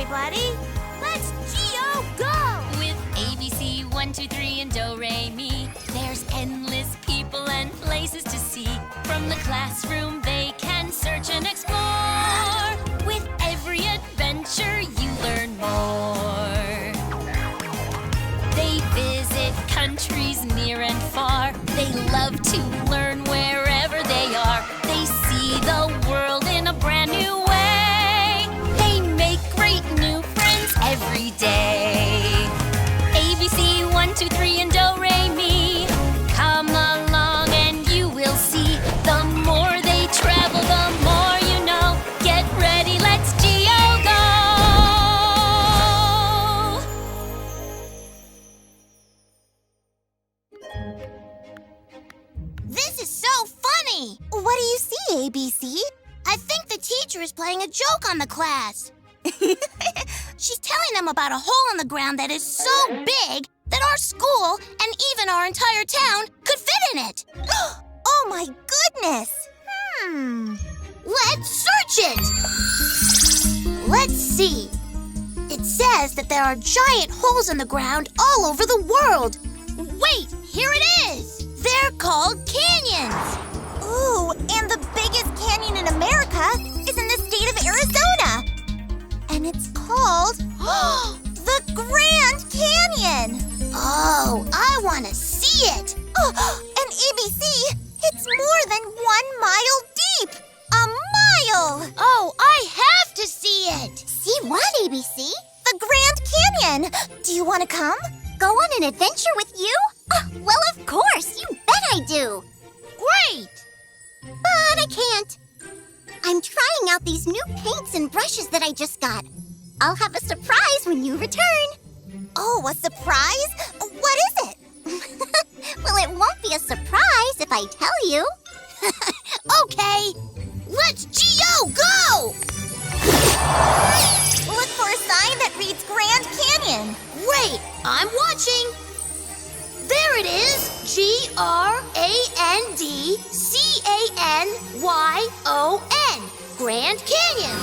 everybody. Let's Geo-Go! With ABC, 1, 2, 3, and Do, Re, Mi, there's endless people and places to see. From the classroom, they can search and explore. With every adventure, you learn more. They visit countries near and far. They love to learn wherever they are. They see the world in a brand new way. They make great new friends every day. ABC, 1, 2, 3, and Do, Re, Mi. Come along and you will see. The more they travel, the more you know. Get ready, let's Geo-Go! This is so funny! What do you see, ABC? I think the teacher is playing a joke on the class. She's telling them about a hole in the ground that is so big that our school and even our entire town could fit in it. Oh my goodness! Let's search it! Let's see. It says that there are giant holes in the ground all over the world. Wait, here it is! They're called canyons! Ooh, and the biggest canyon in America is in the state of Arizona! And it's called the Grand Canyon! Oh, I want to see it! Oh, and ABC, it's more than 1 mile deep! A mile! Oh, I have to see it! See what, ABC? The Grand Canyon! Do you want to come? Go on an adventure with you? Well, of course! You bet I do! Great! But I can't. I'm trying out these new paints and brushes that I just got. I'll have a surprise when you return. Oh, a surprise? What is it? Well, it won't be a surprise if I tell you. Okay, let's Geo-Go! Look for a sign that reads Grand Canyon. Wait, I'm watching. There it is, Grandcanyon, Grand Canyon.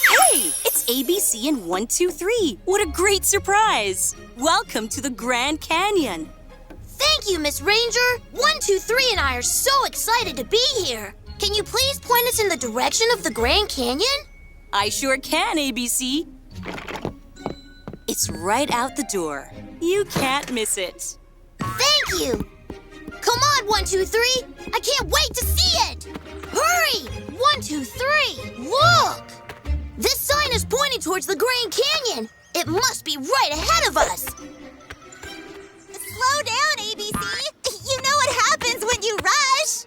Hey, it's ABC and 1, 2, 3. What a great surprise! Welcome to the Grand Canyon. Thank you, Miss Ranger. 1, 2, 3 and I are so excited to be here. Can you please point us in the direction of the Grand Canyon? I sure can, ABC. It's right out the door. You can't miss it. Thank you. Come on, 1, 2, 3. I can't wait to see it. Hurry! 1, 2, 3. Look! This sign is pointing towards the Grand Canyon. It must be right ahead of us. Slow down, ABC. You know what happens when you rush.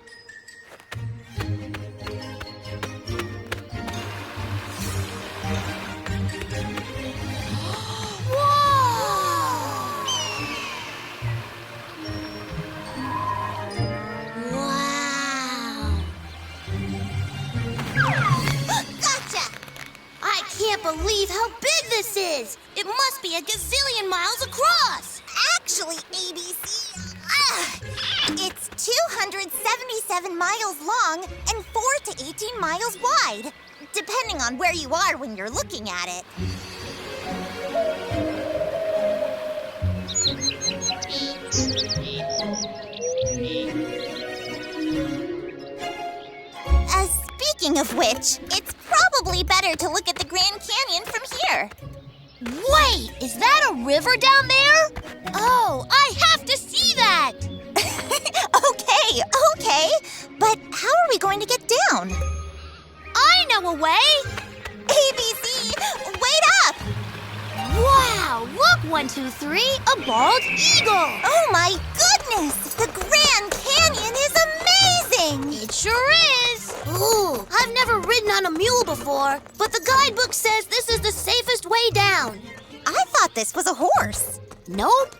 I can't believe how big this is! It must be a gazillion miles across! Actually, ABC, it's 277 miles long and 4 to 18 miles wide, depending on where you are when you're looking at it. Speaking of which, it's probably better to look at the Grand Canyon from here. Wait, is that a river down there? Oh, I have to see that! Okay. But how are we going to get down? I know a way! ABC, wait up! Wow, look, 1, 2, 3, a bald eagle! Oh my goodness! The Grand Canyon is amazing! It sure is! Ooh, I've never ridden on a mule before, but the guidebook says this is the safest way down. I thought this was a horse. Nope.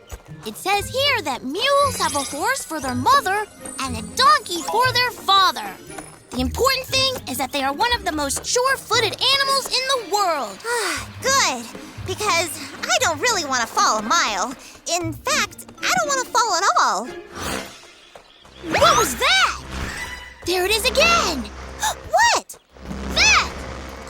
It says here that mules have a horse for their mother and a donkey for their father. The important thing is that they are one of the most sure-footed animals in the world. Good, because I don't really want to fall a mile. In fact, I don't want to fall at all. What was that? There it is again! What? That!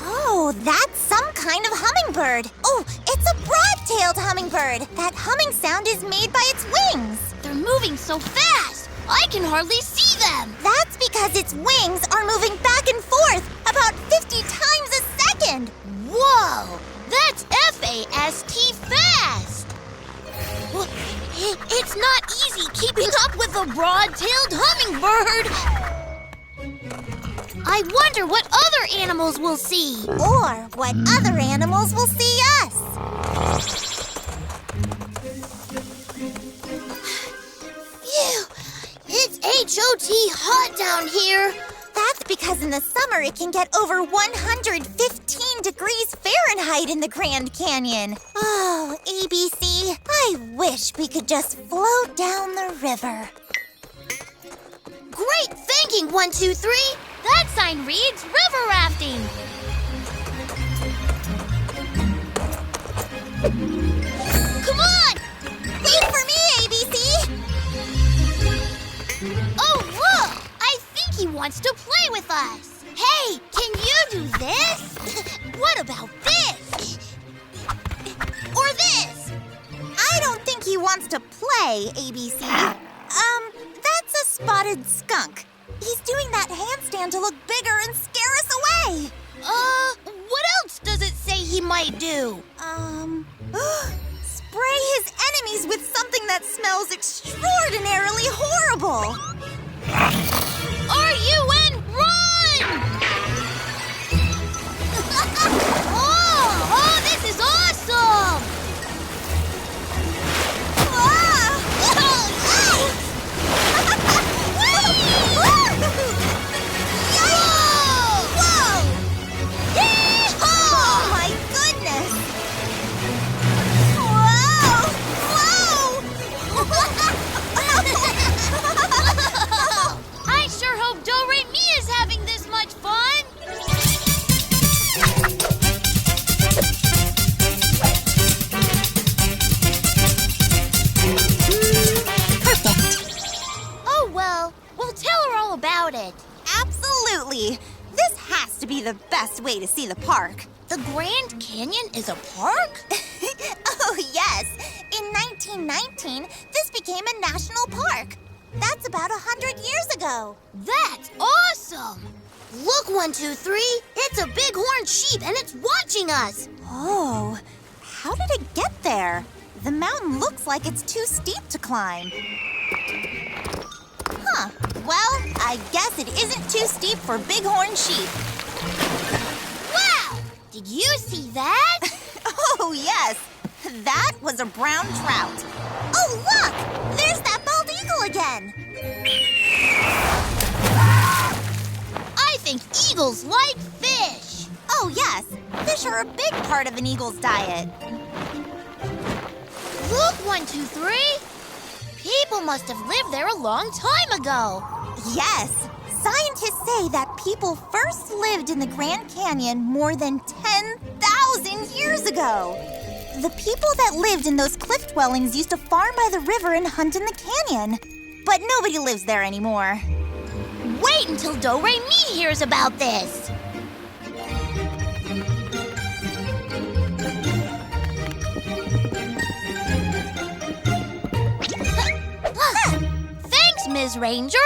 Oh, that's some kind of hummingbird. Oh, it's a broad-tailed hummingbird. That humming sound is made by its wings. They're moving so fast, I can hardly see them. That's because its wings are moving back and forth about 50 times a second. Whoa! That's F-A-S-T fast! Well, it's not easy keeping up with a broad-tailed hummingbird. I wonder what other animals will see. Or what other animals will see us. Phew! It's H-O-T hot down here. That's because in the summer it can get over 115 degrees Fahrenheit in the Grand Canyon. Oh, ABC, I wish we could just float down the river. Great thinking, 1, 2, 3. That sign reads river rafting. Come on! Wait for me, ABC! Oh, look! I think he wants to play with us. Hey, can you do this? What about this? Or this? I don't think he wants to play, ABC. That's a spotted skunk. He's doing that handstand to look bigger and scare us away. What else does it say he might do? Spray his enemies with something that smells extraordinarily horrible. R-U-N, run! Oh, this is awesome! Oh my goodness! I sure hope Do-Re-Mi is having this much fun! Perfect! Oh well, we'll tell her all about it. Absolutely! This has to be the best way to see the park. The Grand Canyon is a park? Oh, yes. In 1919, this became a national park. That's about 100 years ago. That's awesome! Look, 1, 2, 3. It's a bighorn sheep and it's watching us. Oh, how did it get there? The mountain looks like it's too steep to climb. Huh. Well, I guess it isn't too steep for bighorn sheep. Wow! Did you see that? Oh, yes. That was a brown trout. Oh, look! There's that bald eagle again. I think eagles like fish. Oh, yes. Fish are a big part of an eagle's diet. Look, 1, 2, 3. People must have lived there a long time ago. Yes. Scientists say that people first lived in the Grand Canyon more than 10,000 years ago. The people that lived in those cliff dwellings used to farm by the river and hunt in the canyon. But nobody lives there anymore. Wait until Do-Re-Mi hears about this. Thanks, Ms. Ranger.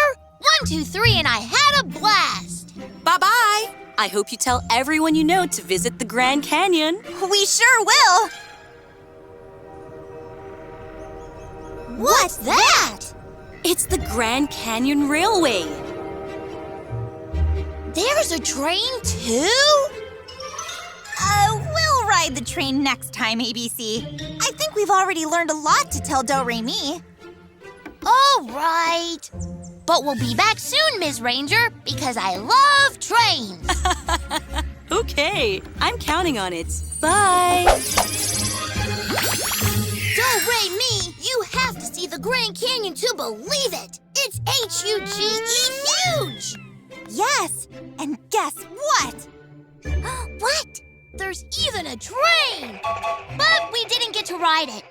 1, 2, 3, and I had a blast. Bye-bye. I hope you tell everyone you know to visit the Grand Canyon. We sure will. What's that? It's the Grand Canyon Railway. There's a train, too? We'll ride the train next time, ABC. I think we've already learned a lot to tell Do-Re-Mi. All right. But we'll be back soon, Ms. Ranger, because I love trains. Okay, I'm counting on it. Bye. Do-Re-Mi, you have to see the Grand Canyon to believe it. It's H-U-G-E huge. Yes, and guess what? What? There's even a train. But we didn't get to ride it.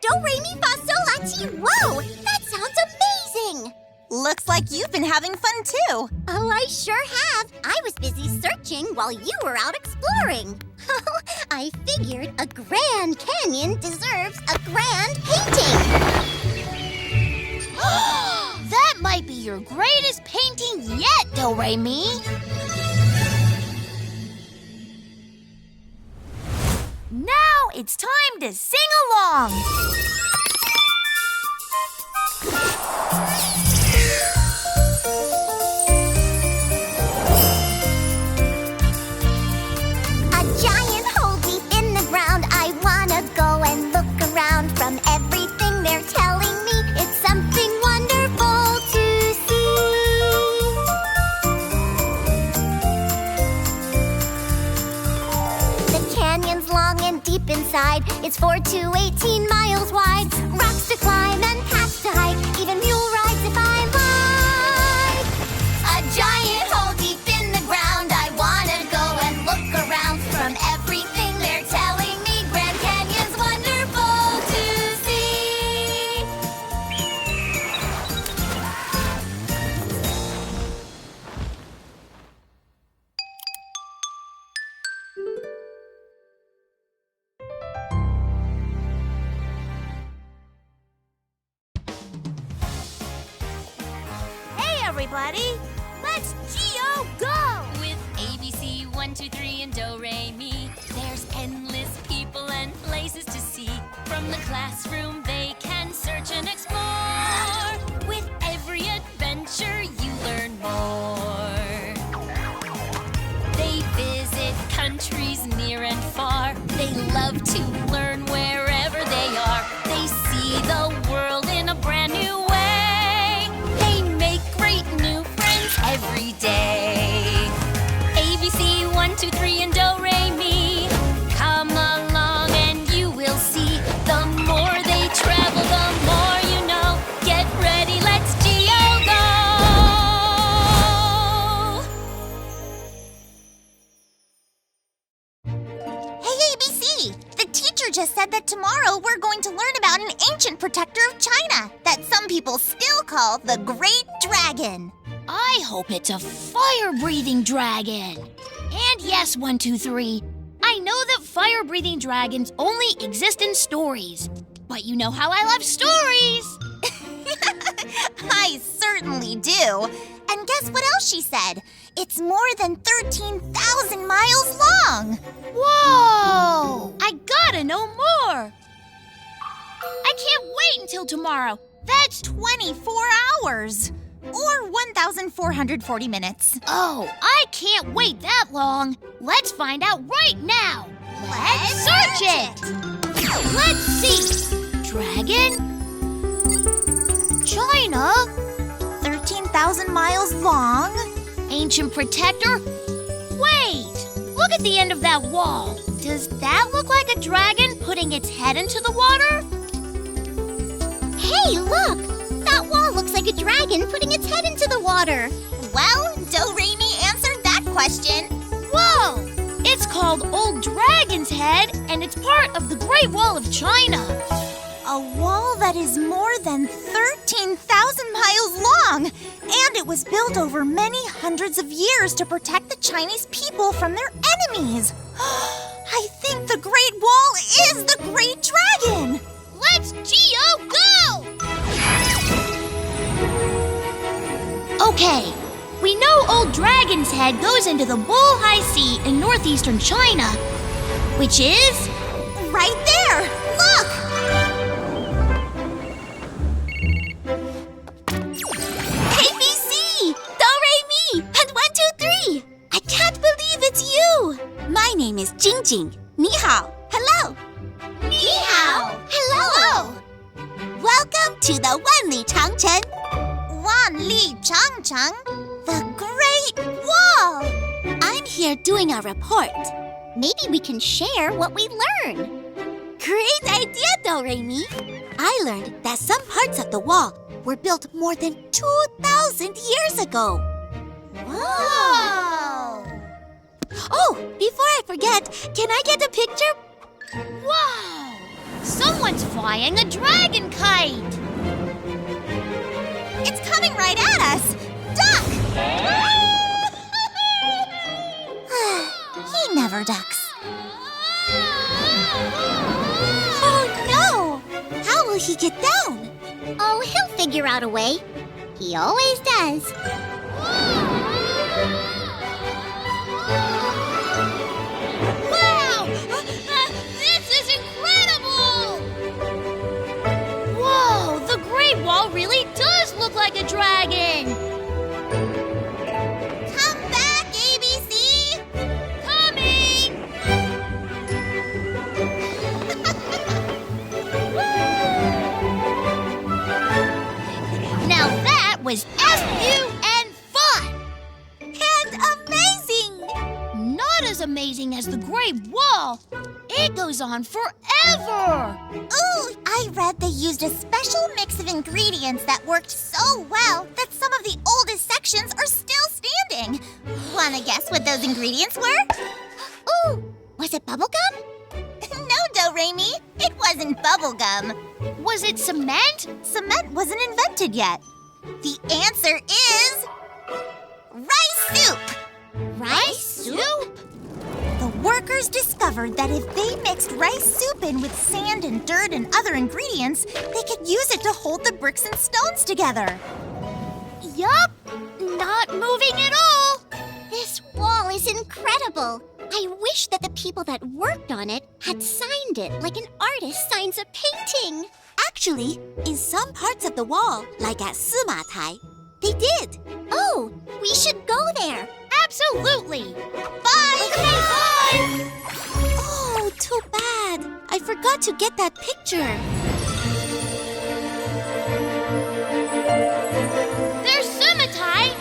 Do-Re-Mi fa sol la ti. Whoa, that sounds amazing. Looks Looks like you've been having fun too. Oh, I sure have. I was busy searching while you were out exploring. I figured a Grand Canyon deserves a grand painting. That might be your greatest painting yet, Do-Re-Mi. Now it's time to sing along. A giant hole deep in the ground. I wanna go and look around. From everything they're telling me, it's something wonderful to see. The canyon's long and deep inside. It's 4 to 18 miles wide. Rocks to climb and paths to hike. Even mule rides if I like. A giant hole deep in the ground. I wanna go and look around. From everything they're telling me, Grand Canyon's wonderful to see. Hey, everybody. Let's Geo-Go! With ABC 1, 2, 3, and Do-Re-Mi, there's endless people and places to see. From the classroom, they can search and explore. With every adventure, you learn more. They visit countries near and far. They love to learn wherever they are. They see the world in a brand new way. They make great new friends every day. ABC 1, 2, 3, and Do-Re-Mi. Come along and you will see. The more they travel, the more you know. Get ready, let's Geo-Go! Hey, ABC! The teacher just said that tomorrow we're going to learn about an ancient protector of China that some people still call the Great Dragon. I hope it's a fire-breathing dragon. And yes, 1, 2, 3, I know that fire-breathing dragons only exist in stories. But you know how I love stories! I certainly do. And guess what else she said? It's more than 13,000 miles long. Whoa! I gotta know more. I can't wait until tomorrow. That's 24 hours. Or 1,440 minutes. Oh, I can't wait that long. Let's find out right now. Let's search it. Let's see. Dragon? China? 13,000 miles long? Ancient protector? Wait! Look at the end of that wall. Does that look like a dragon putting its head into the water? Hey, look! That wall looks like a dragon putting its head into the water. Well, Do-Re-Mi answered that question. Whoa! It's called Old Dragon's Head, and it's part of the Great Wall of China. A wall that is more than 13,000 miles long, and it was built over many hundreds of years to protect the Chinese people from their enemies. I think the Great Wall is the Great Dragon. Let's Geo-Go! Okay, we know Old Dragon's Head goes into the Bohai Sea in northeastern China, which is right there. Look! ABC, Do-Re-Mi, and 1, 2, 3. I can't believe it's you. My name is Jingjing. Ni hao. Hello. Ni hao. Hello. Welcome to the Wanli Changcheng. Wanli Changcheng? The Great Wall. I'm here doing a report. Maybe we can share what we learn. Great idea, Do-Re-Mi. I learned that some parts of the wall were built more than 2,000 years ago. Whoa! Oh, before I forget, can I get a picture? Wow! Someone's flying a dragon kite! It's coming right at us! he get down? Oh, he'll figure out a way. He always does. Wow! This is incredible! Whoa, the Great Wall really does look like a dragon! Come back, ABC! Coming! Now that was F-U-N fun! And amazing! Not as amazing as the Great Wall. It goes on forever! Ooh, I read they used a special mix of ingredients that worked so well that some of the oldest sections are still standing. Wanna guess what those ingredients were? Ooh, was it bubblegum? No, Do-Re-Mi, it wasn't bubblegum. Was it cement? Cement wasn't invented yet. The answer is rice soup. Rice soup? The workers discovered that if they mixed rice soup in with sand and dirt and other ingredients, they could use it to hold the bricks and stones together. Yup, not moving at all. This wall is incredible. I wish that the people that worked on it had signed it like an artist signs a painting. Actually, in some parts of the wall, like at Sima Tai, they did. Oh, we should go there. Absolutely. Bye! Okay, bye! Oh, too bad. I forgot to get that picture. There's Sumatai.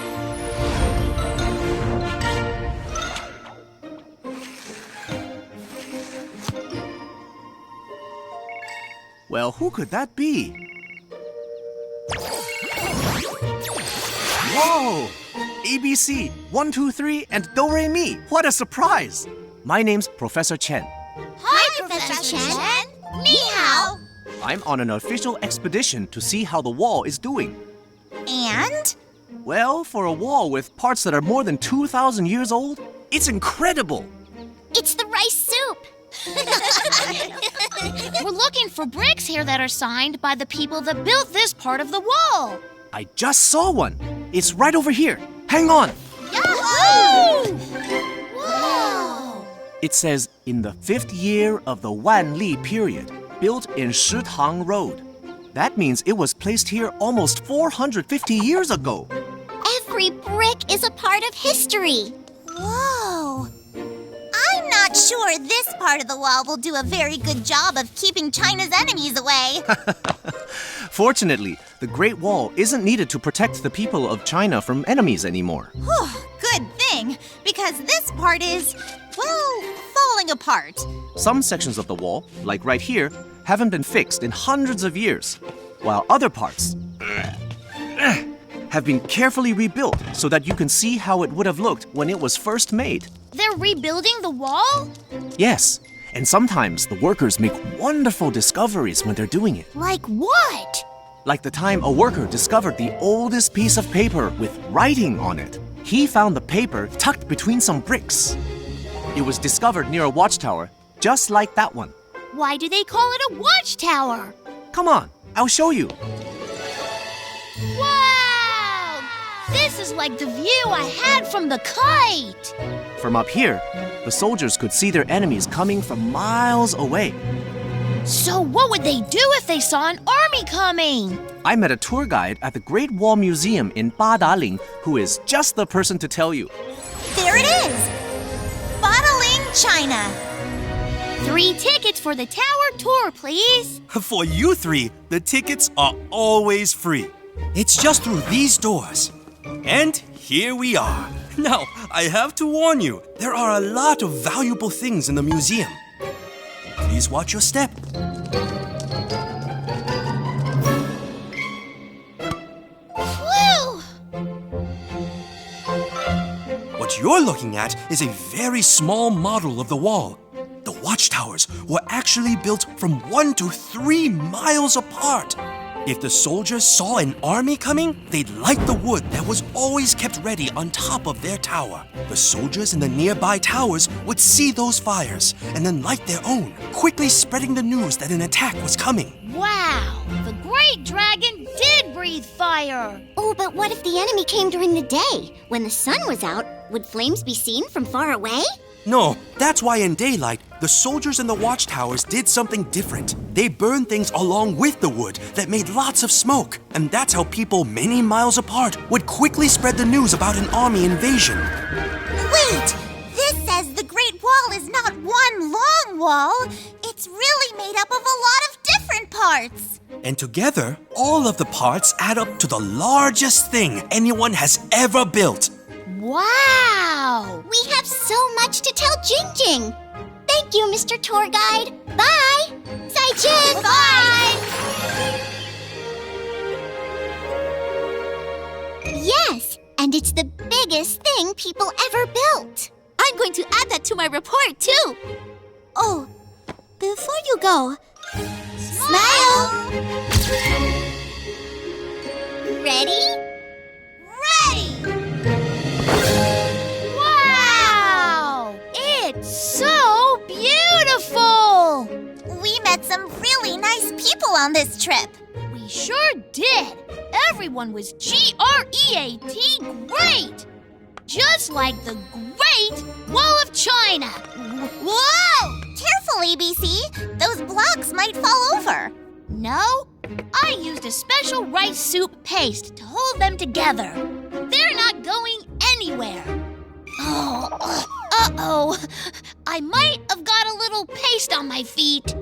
Well, who could that be? Whoa! ABC, 1, 2, 3, and Do-Re-Mi. What a surprise! My name's Professor Chen. Hi, Professor Chen. Ni hao. I'm on an official expedition to see how the wall is doing. And? Well, for a wall with parts that are more than 2,000 years old, it's incredible! It's the rice soup. We're looking for bricks here that are signed by the people that built this part of the wall. I just saw one. It's right over here. Hang on! Yahoo! Whoa! It says, in the 5th year of the Wan Li period, built in Shitang Road. That means it was placed here almost 450 years ago. Every brick is a part of history. Whoa. I'm not sure this part of the wall will do a very good job of keeping China's enemies away. Fortunately, the Great Wall isn't needed to protect the people of China from enemies anymore. Good thing, because this part is, well, falling apart. Some sections of the wall, like right here, haven't been fixed in hundreds of years, while other parts have been carefully rebuilt so that you can see how it would have looked when it was first made. They're rebuilding the wall? Yes, and sometimes the workers make wonderful discoveries when they're doing it. Like what? Like the time a worker discovered the oldest piece of paper with writing on it. He found the paper tucked between some bricks. It was discovered near a watchtower, just like that one. Why do they call it a watchtower? Come on, I'll show you. Wow! This is like the view I had from the kite. From up here, the soldiers could see their enemies coming from miles away. So what would they do if they saw an army coming? I met a tour guide at the Great Wall Museum in Badaling who is just the person to tell you. There it is! Badaling, China. 3 tickets for the tower tour, please. For you 3, the tickets are always free. It's just through these doors. And here we are. Now, I have to warn you, there are a lot of valuable things in the museum. Please watch your step. Whew! What you're looking at is a very small model of the wall. The watchtowers were actually built from 1 to 3 miles apart. If the soldiers saw an army coming, they'd light the wood that was always kept ready on top of their tower. The soldiers in the nearby towers would see those fires and then light their own, quickly spreading the news that an attack was coming. Wow! The Great Dragon did breathe fire! Oh, but what if the enemy came during the day? When the sun was out, would flames be seen from far away? No, that's why in daylight, the soldiers in the watchtowers did something different. They burned things along with the wood that made lots of smoke. And that's how people many miles apart would quickly spread the news about an army invasion. Wait! This says the Great Wall is not one long wall. It's really made up of a lot of different parts. And together, all of the parts add up to the largest thing anyone has ever built. Wow! We have so much to tell Jing Jing. Thank you, Mr. Tour Guide. Bye! Zai-jin! Bye! Yes, and it's the biggest thing people ever built. I'm going to add that to my report, too. Oh, before you go, smile! Ready? Ready! Wow! It's so beautiful! We met some really nice people on this trip. We sure did. Everyone was G-R-E-A-T great! Just like the Great Wall of China. Whoa! Careful, ABC. Those blocks might fall over. No, I used a special rice soup paste to hold them together. They're not going anywhere. Oh, uh-oh. I might have got a little paste on my feet.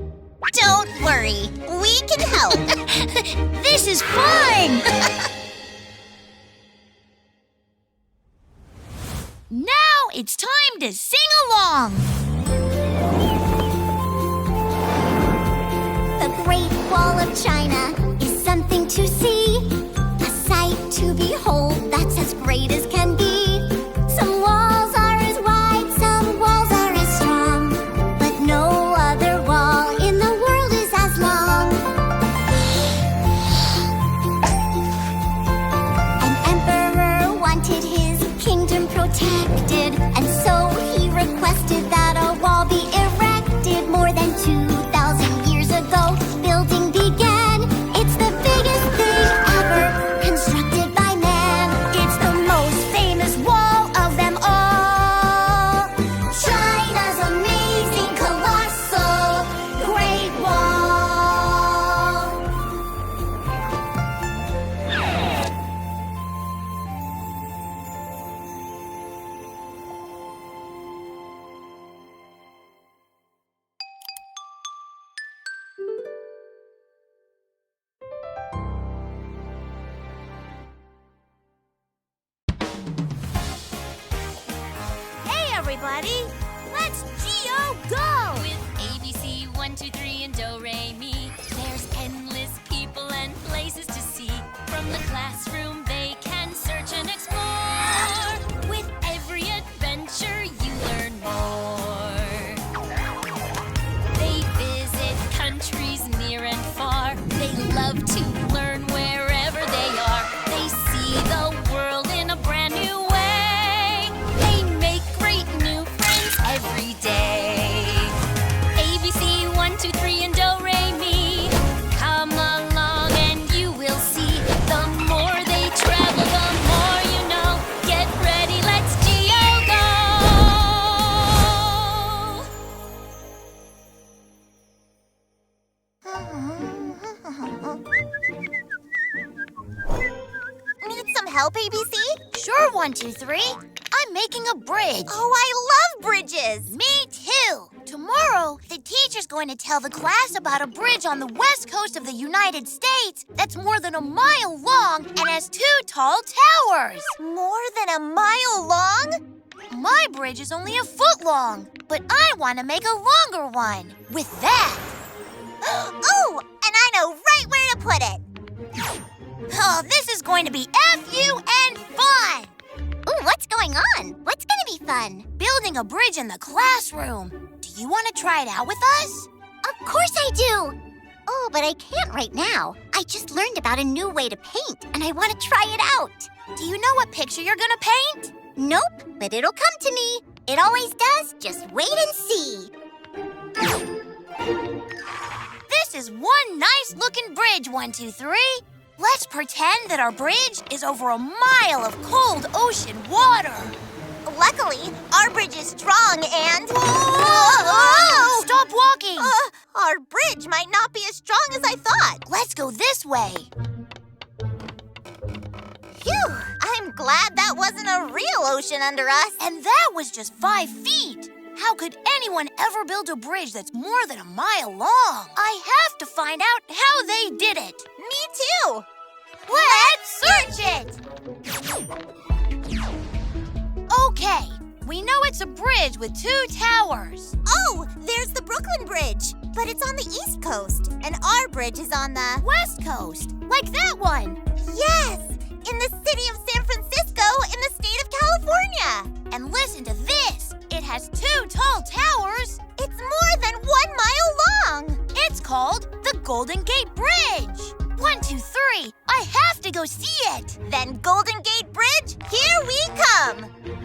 Don't worry. We can help. This is fun! Now it's time to sing along. The Great Wall of China is something to see, a sight to behold that's as great as can be. Some walls are as wide, some walls are as strong, but no other wall in the world is as long. An emperor wanted his kingdom protected, and so he requested that a wall be erected. More than 2,000 years ago, building began. It's the biggest thing ever constructed by man. It's the most famous wall of them all. China's amazing, colossal Great Wall. Hey, everybody. Let's Geo go! With ABC 1, 2, 3 and Do Re Mi, there's endless people and places to see. From the classroom they can search and explore. With every adventure you learn more. They visit countries near and far. They love to learn wherever they are. They see the world in a brand new way. They make great new friends every day. ABC 1, 2, 3 and Do Re Mi. Come along and you will see. The more they travel, the more you know. Get ready, let's Geo go! Need some help, ABC? Sure, 1, 2, 3. I'm making a bridge. Oh, I love bridges. Me too. Tomorrow, the teacher's going to tell the class about a bridge on the west coast of the United States that's more than a mile long and has 2 tall towers. More than a mile long? My bridge is only a foot long, but I want to make a longer one. With that. Oh, and I know right where to put it. Oh, this is going to be F-U-N fun! Ooh, what's going on? What's gonna be fun? Building a bridge in the classroom. Do you want to try it out with us? Of course I do! Oh, but I can't right now. I just learned about a new way to paint, and I want to try it out. Do you know what picture you're gonna paint? Nope, but it'll come to me. It always does. Just wait and see. This is one nice-looking bridge, 1, 2, 3. Let's pretend that our bridge is over a mile of cold ocean water. Luckily, our bridge is strong and... Whoa! Stop walking! Our bridge might not be as strong as I thought. Let's go this way. Phew! I'm glad that wasn't a real ocean under us. And that was just 5 feet. How could anyone ever build a bridge that's more than a mile long? I have to find out how they did it. Me too. Let's search it! Okay, we know it's a bridge with 2 towers. Oh, there's the Brooklyn Bridge. But it's on the East Coast, and our bridge is on the... West Coast, like that one. Yes! In the city of San Francisco, in the state of California. And listen to this. It has 2 tall towers. It's more than 1 mile long. It's called the Golden Gate Bridge. 1, 2, 3. I have to go see it. Then Golden Gate Bridge, here we come.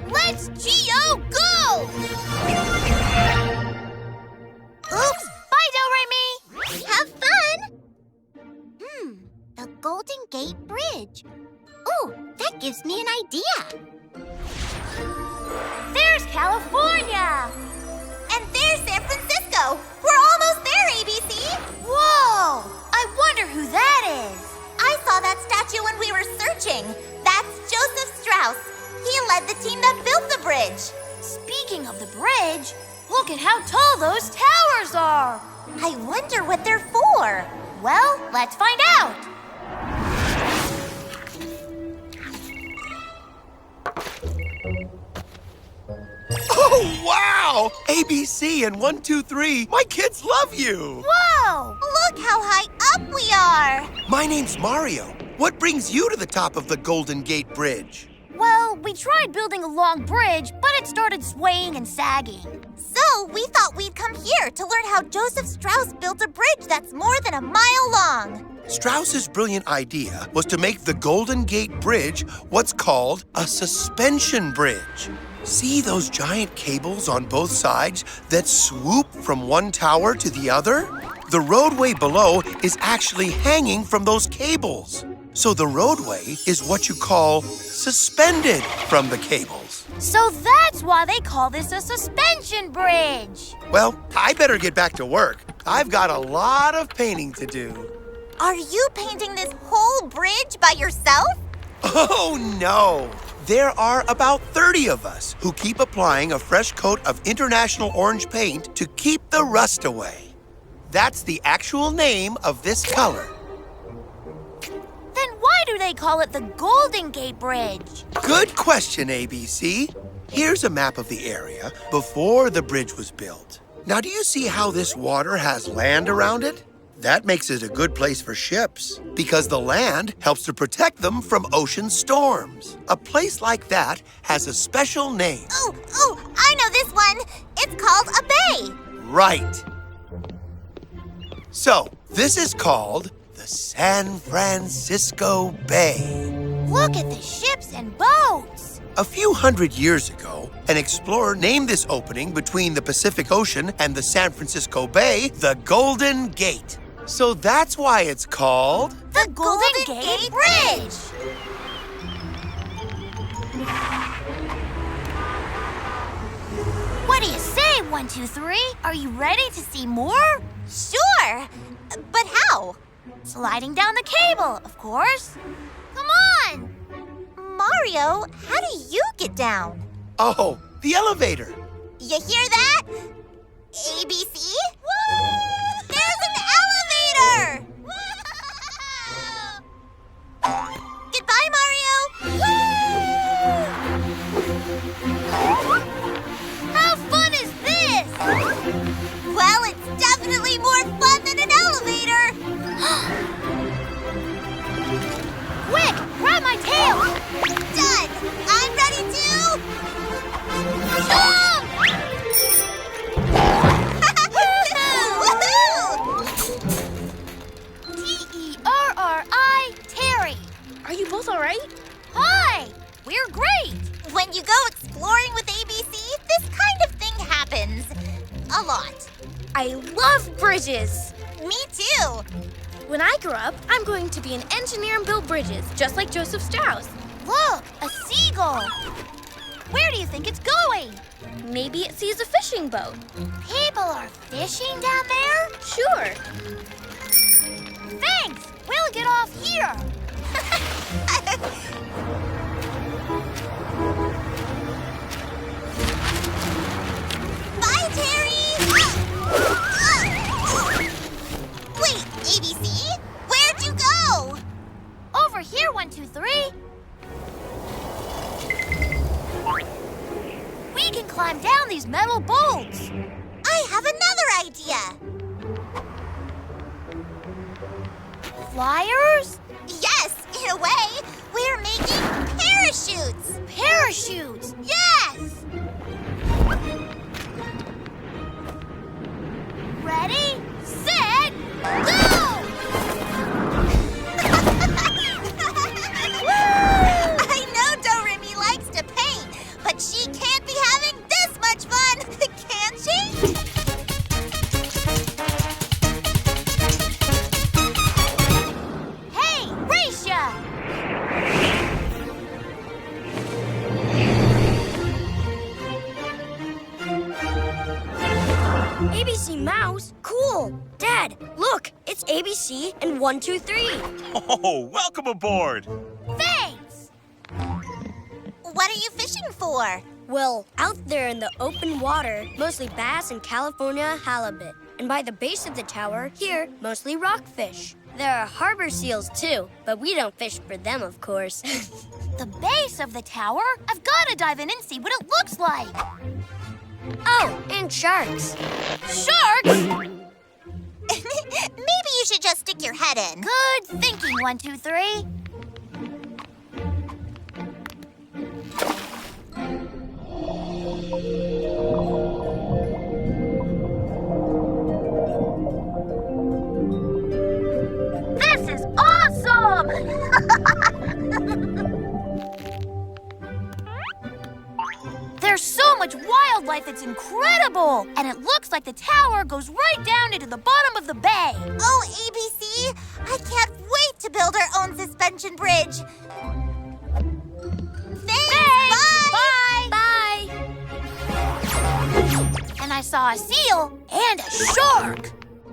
Let's G.O. go! Oops. Bye, Do-Re-Mi. Have fun. The Golden Gate Bridge. Ooh, that gives me an idea. There's California. And there's San Francisco. We're almost there, ABC. Whoa! I wonder who that is. I saw that statue when we were searching. That's Joseph Strauss. He led the team that built the bridge. Speaking of the bridge, look at how tall those towers are. I wonder what they're for. Well, let's find out. Oh, wow! ABC and 1, 2, 3. My kids love you. Whoa! Look how high up we are. My name's Mario. What brings you to the top of the Golden Gate Bridge? Well, we tried building a long bridge, but it started swaying and sagging. So we thought we'd come here to learn how Joseph Strauss built a bridge that's more than a mile long. Strauss's brilliant idea was to make the Golden Gate Bridge what's called a suspension bridge. See those giant cables on both sides that swoop from one tower to the other? The roadway below is actually hanging from those cables. So the roadway is what you call suspended from the cables. So that's why they call this a suspension bridge. Well, I better get back to work. I've got a lot of painting to do. Are you painting this whole bridge by yourself? Oh, no. There are about 30 of us who keep applying a fresh coat of International Orange paint to keep the rust away. That's the actual name of this color. Then why do they call it the Golden Gate Bridge? Good question, ABC. Here's a map of the area before the bridge was built. Now, do you see how this water has land around it? That makes it a good place for ships because the land helps to protect them from ocean storms. A place like that has a special name. Oh, I know this one. It's called a bay. Right. So, this is called the San Francisco Bay. Look at the ships and boats. A few hundred years ago, an explorer named this opening between the Pacific Ocean and the San Francisco Bay the Golden Gate. So that's why it's called The Golden Gate Bridge. What do you say, 1, 2, 3? Are you ready to see more? Sure. But how? Sliding down the cable, of course. Come on! Mario, how do you get down? Oh, the elevator. You hear that? ABC? There's an elevator! Goodbye, Mario! How fun is this? Well, it's definitely more fun than an elevator! Quick, grab my tail! Done! I'm ready to... Jump! Woohoo! both all right? Hi! We're great! When you go exploring with ABC, this kind of thing happens. A lot. I love bridges. Me too. When I grow up, I'm going to be an engineer and build bridges, just like Joseph Strauss. Look, a seagull. Where do you think it's going? Maybe it sees a fishing boat. People are fishing down there? Sure. Thanks! We'll get off here. Bye, Terry! Wait, ABC? Where'd you go? Over here, 1, 2, 3. We can climb down these metal bolts. I have another idea. Flyers? Yes, in a way. We're making parachutes. Parachutes? Yes! Ready, set, go! I know Doremi likes to paint, but she can't be having this much fun, can she? Hey, Raisha! ABC Mouse? Cool. Dad, look, it's ABC and 1, 2, 3. Oh, welcome aboard. Thanks! What are you fishing for? Well, out there in the open water, mostly bass and California halibut. And by the base of the tower, here, mostly rockfish. There are harbor seals too, but we don't fish for them, of course. The base of the tower? I've got to dive in and see what it looks like. Oh, and sharks. Sharks? Maybe you should just stick your head in. Good thinking, 1, 2, 3. This is awesome! There's so much wildlife, it's incredible! And it looks like the tower goes right down into the bottom of the bay. Oh, ABC, I can't wait to build our own suspension bridge. Thanks! Bye! Bye! And I saw a seal and a shark.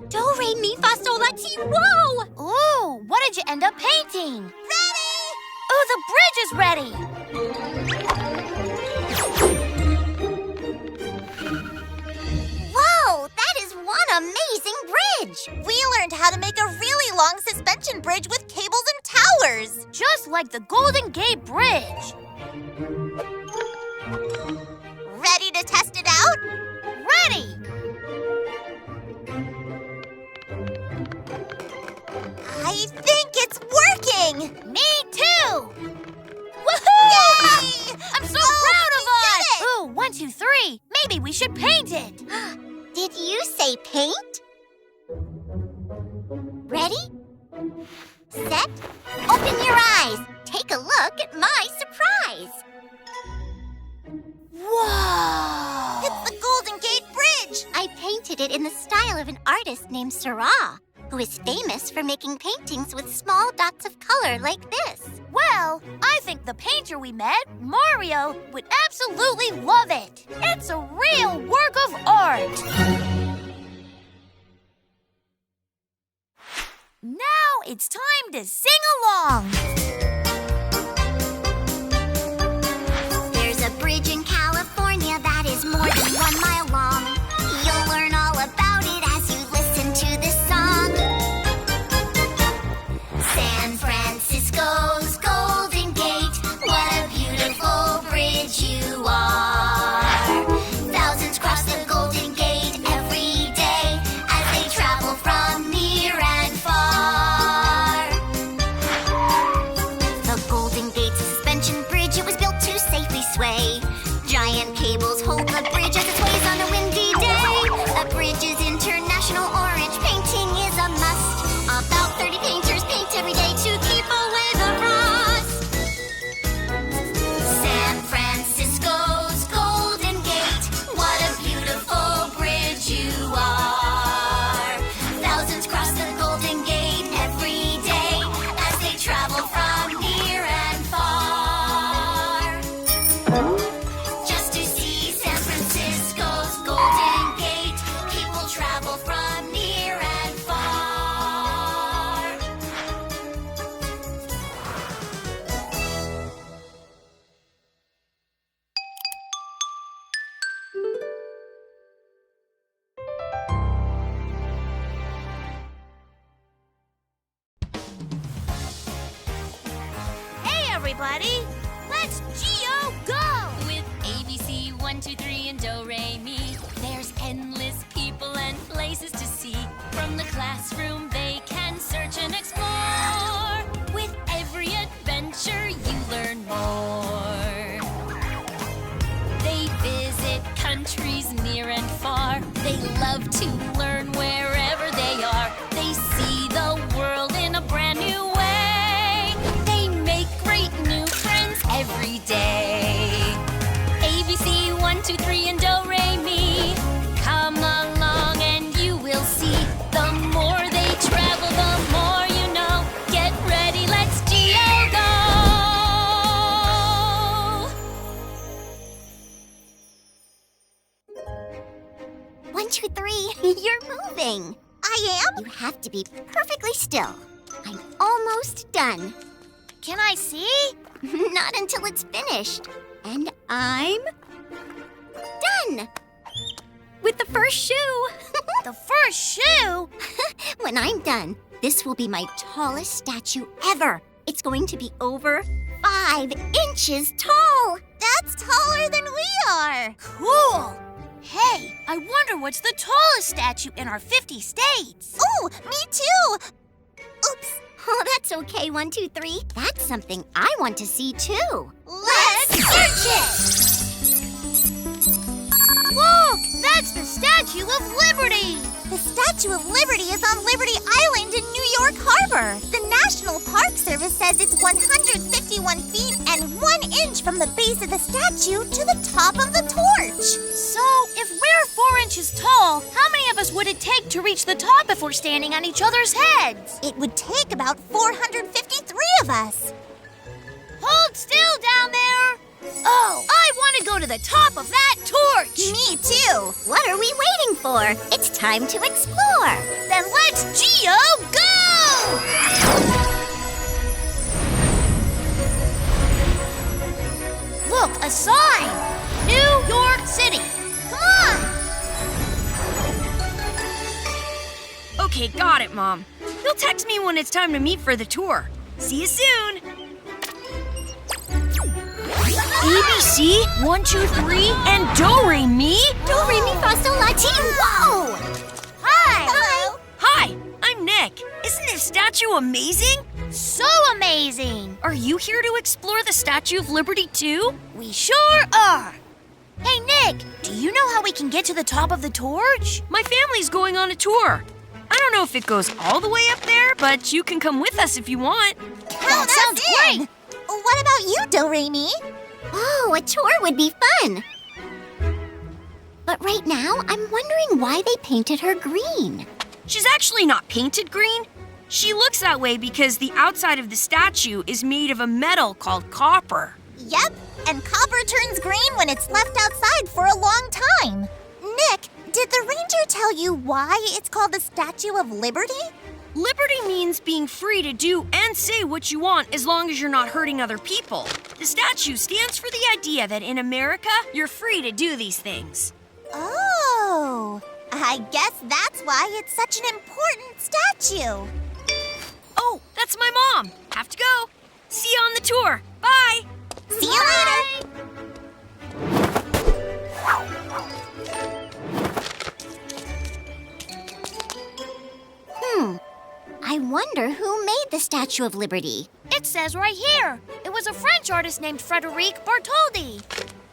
Do, re, mi, fa, sol, la, ti, whoa! Ooh, what did you end up painting? Ready! Ooh, the bridge is ready! Whoa, that is one amazing bridge! We learned how to make a really long suspension bridge with cables and towers. Just like the Golden Gate Bridge. Ready to test it out? Ready! I think it's working! Me too! Woohoo! Yay! I'm so proud of us! Ooh, 1, 2, 3. Maybe we should paint it. Did you say paint? Ready? Set? Open your eyes. Take a look at my surprise. Whoa! It's the Golden Gate Bridge! I painted it in the style of an artist named Sarah, who is famous for making paintings with small dots of color like this. Well, I think the painter we met, Mario, would absolutely love it. It's a real work of art. Now it's time to sing along. There's a bridge in California that is more than 1 mile long. You'll learn all about it as you listen to this song. San Francisco's Golden Gate, what a beautiful bridge you are. Thousands cross the Golden Gate every day as they travel from near and far. The Golden Gate's a suspension bridge, it was built to safely sway. Giant cables hold the bridge as it sways on a windy day. The bridge is international, orange painting is a must. About 30 painters paint every day to keep away the rust. everybody. Let's Geo go! With ABC 1, 2, 3 and Do Re Mi, there's endless people and places to see. From the classroom they can search and explore. With every adventure you learn more. They visit countries near and far. They love to learn wherever they are. They see the world in a brand new way. They make great new friends every day. ABC 1, 2, 3 and Do Re Mi. Come along and you will see. The more they travel, the more you know. Get ready, let's Geo go! 1, 2, 3, you're moving. I am? You have to be perfectly still. I'm almost done. Can I see? Not until it's finished. And I'm done. With the first shoe. The first shoe? When I'm done, this will be my tallest statue ever. It's going to be over 5 inches tall. That's taller than we are. Cool. Hey, I wonder what's the tallest statue in our 50 states. Oh, me too. Oops. Oh, that's okay, 1, 2, 3. That's something I want to see too. Let's search it! Look, that's the Statue of Liberty. The Statue of Liberty is on Liberty Island in New York Harbor. The National Park Service says it's 151 feet and 1 inch from the base of the statue to the top of the torch. So, if we're 4 inches tall, how many of us would it take to reach the top if we're standing on each other's heads? It would take about 453 of us. Hold still down there. Oh, I want to go to the top of that torch. Me too. What are we waiting for? It's time to explore. Then let's Geo go! Look, a sign. New York City. Come on. Okay, got it, Mom. You'll text me when it's time to meet for the tour. See you soon. ABC 1, 2, 3 and Do Re Mi. Do re mi fa sol la ti. Whoa! Hi. Hello. Hi, I'm Nick. Isn't this statue amazing? So amazing. Are you here to explore the Statue of Liberty too? We sure are. Hey, Nick, do you know how we can get to the top of the torch? My family's going on a tour. I don't know if it goes all the way up there, but you can come with us if you want. That sounds great. What about you, Do Re Mi? Oh, a tour would be fun. But right now, I'm wondering why they painted her green. She's actually not painted green. She looks that way because the outside of the statue is made of a metal called copper. Yep, and copper turns green when it's left outside for a long time. Nick, did the ranger tell you why it's called the Statue of Liberty? Liberty means being free to do and say what you want as long as you're not hurting other people. The statue stands for the idea that in America, you're free to do these things. Oh, I guess that's why it's such an important statue. Oh, that's my mom. Have to go. See you on the tour. Bye. See you later. I wonder who made the Statue of Liberty. It says right here. It was a French artist named Frédéric Bartholdi.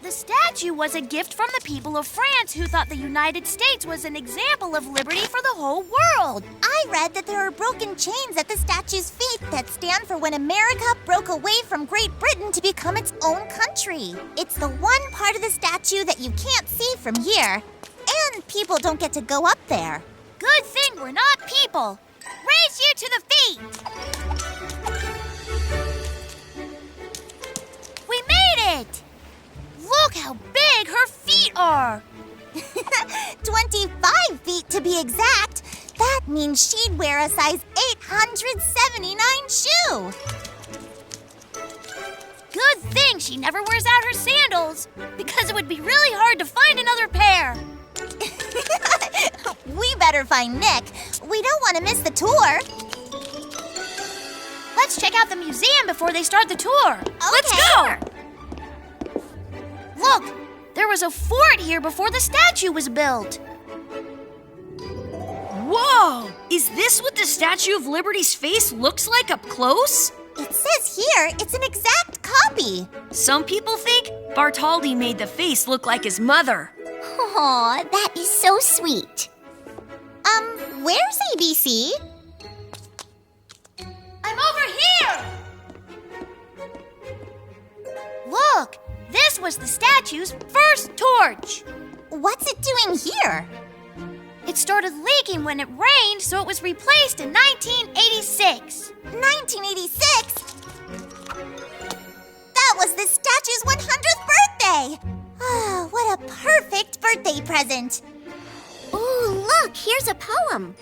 The statue was a gift from the people of France who thought the United States was an example of liberty for the whole world. I read that there are broken chains at the statue's feet that stand for when America broke away from Great Britain to become its own country. It's the one part of the statue that you can't see from here. And people don't get to go up there. Good thing we're not people. Raise you to the feet. We made it! Look how big her feet are! 25 feet to be exact. That means she'd wear a size 879 shoe. Good thing she never wears out her sandals, because it would be really hard to find another pair. We better find Nick. We don't want to miss the tour. Let's check out the museum before they start the tour. Let's go! Look, there was a fort here before the statue was built. Whoa! Is this what the Statue of Liberty's face looks like up close? It says here it's an exact copy. Some people think Bartoldi made the face look like his mother. Aw, that is so sweet. Where's ABC? I'm over here! Look, this was the statue's first torch. What's it doing here? It started leaking when it rained, so it was replaced in 1986. 1986? That was the statue's 100th birthday! Ah, what a perfect birthday present! Ooh, look, here's a poem.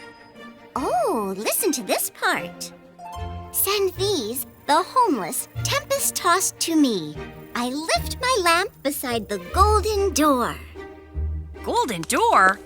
Oh, listen to this part. Send these, the homeless, tempest-tossed to me. I lift my lamp beside the golden door. Golden door?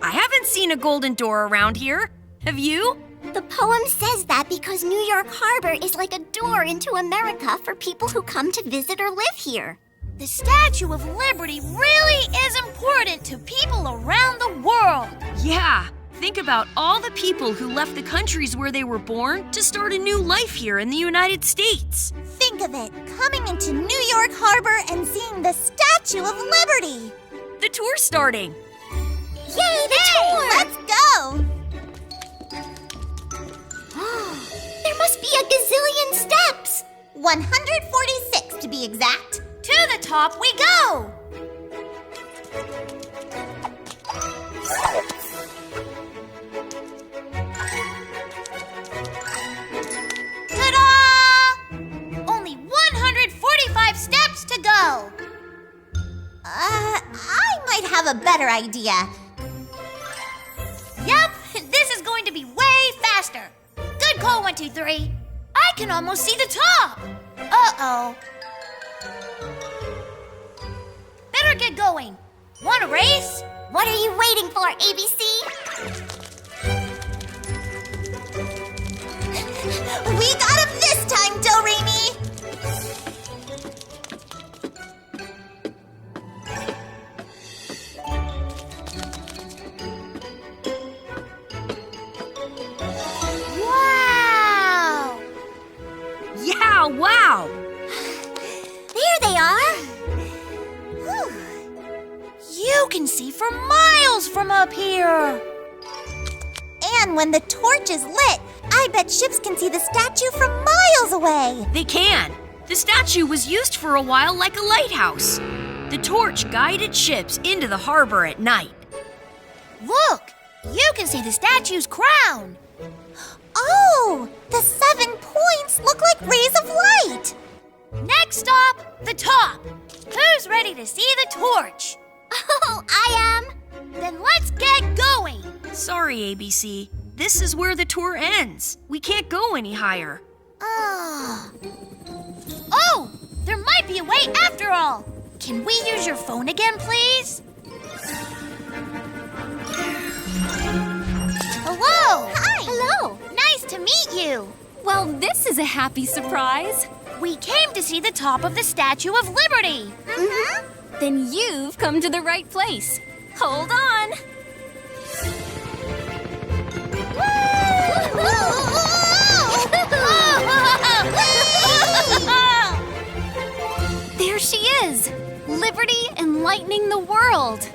I haven't seen a golden door around here. Have you? The poem says that because New York Harbor is like a door into America for people who come to visit or live here. The Statue of Liberty really is important to people around the world. Yeah. Think about all the people who left the countries where they were born to start a new life here in the United States. Think of it, coming into New York Harbor and seeing the Statue of Liberty. The tour's starting. Yay, the tour! Let's go! There must be a gazillion steps. 146 to be exact. To the top we go! Ta-da! Only 145 steps to go. I might have a better idea. Yep, this is going to be way faster. Good call, 1, 2, 3. I can almost see the top. Uh-oh. Better get going. Want a race? What are you waiting for, ABC? We got him this time, Do-Re-Mi! Wow! Yeah, wow! There they are. Whew. You can see for miles from up here. And when the torch is lit, I bet ships can see the statue from miles away. They can. The statue was used for a while like a lighthouse. The torch guided ships into the harbor at night. Look, you can see the statue's crown. Oh, the 7 points look like rays of light. Next stop, the top. Who's ready to see the torch? Oh, I am. Then let's get going. Sorry, ABC. This is where the tour ends. We can't go any higher. Oh, there might be a way after all. Can we use your phone again, please? Hello. Hi. Hello. Nice to meet you. Well, this is a happy surprise. We came to see the top of the Statue of Liberty. Mm-hmm. Then you've come to the right place. Hold on. There she is. Liberty enlightening the world.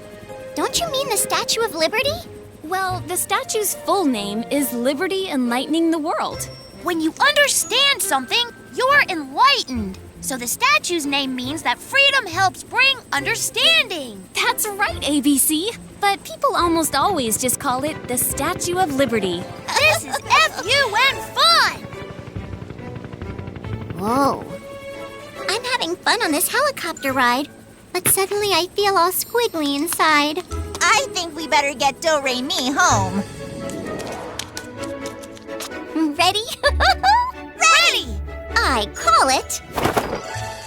Don't you mean the Statue of Liberty? Well, the statue's full name is Liberty Enlightening the World. When you understand something, you're enlightened. So the statue's name means that freedom helps bring understanding. That's right, ABC. But people almost always just call it the Statue of Liberty. This is FUN fun! Whoa. I'm having fun on this helicopter ride, but suddenly I feel all squiggly inside. I think we better get Do-Re-Mi home. Ready? Ready! I call it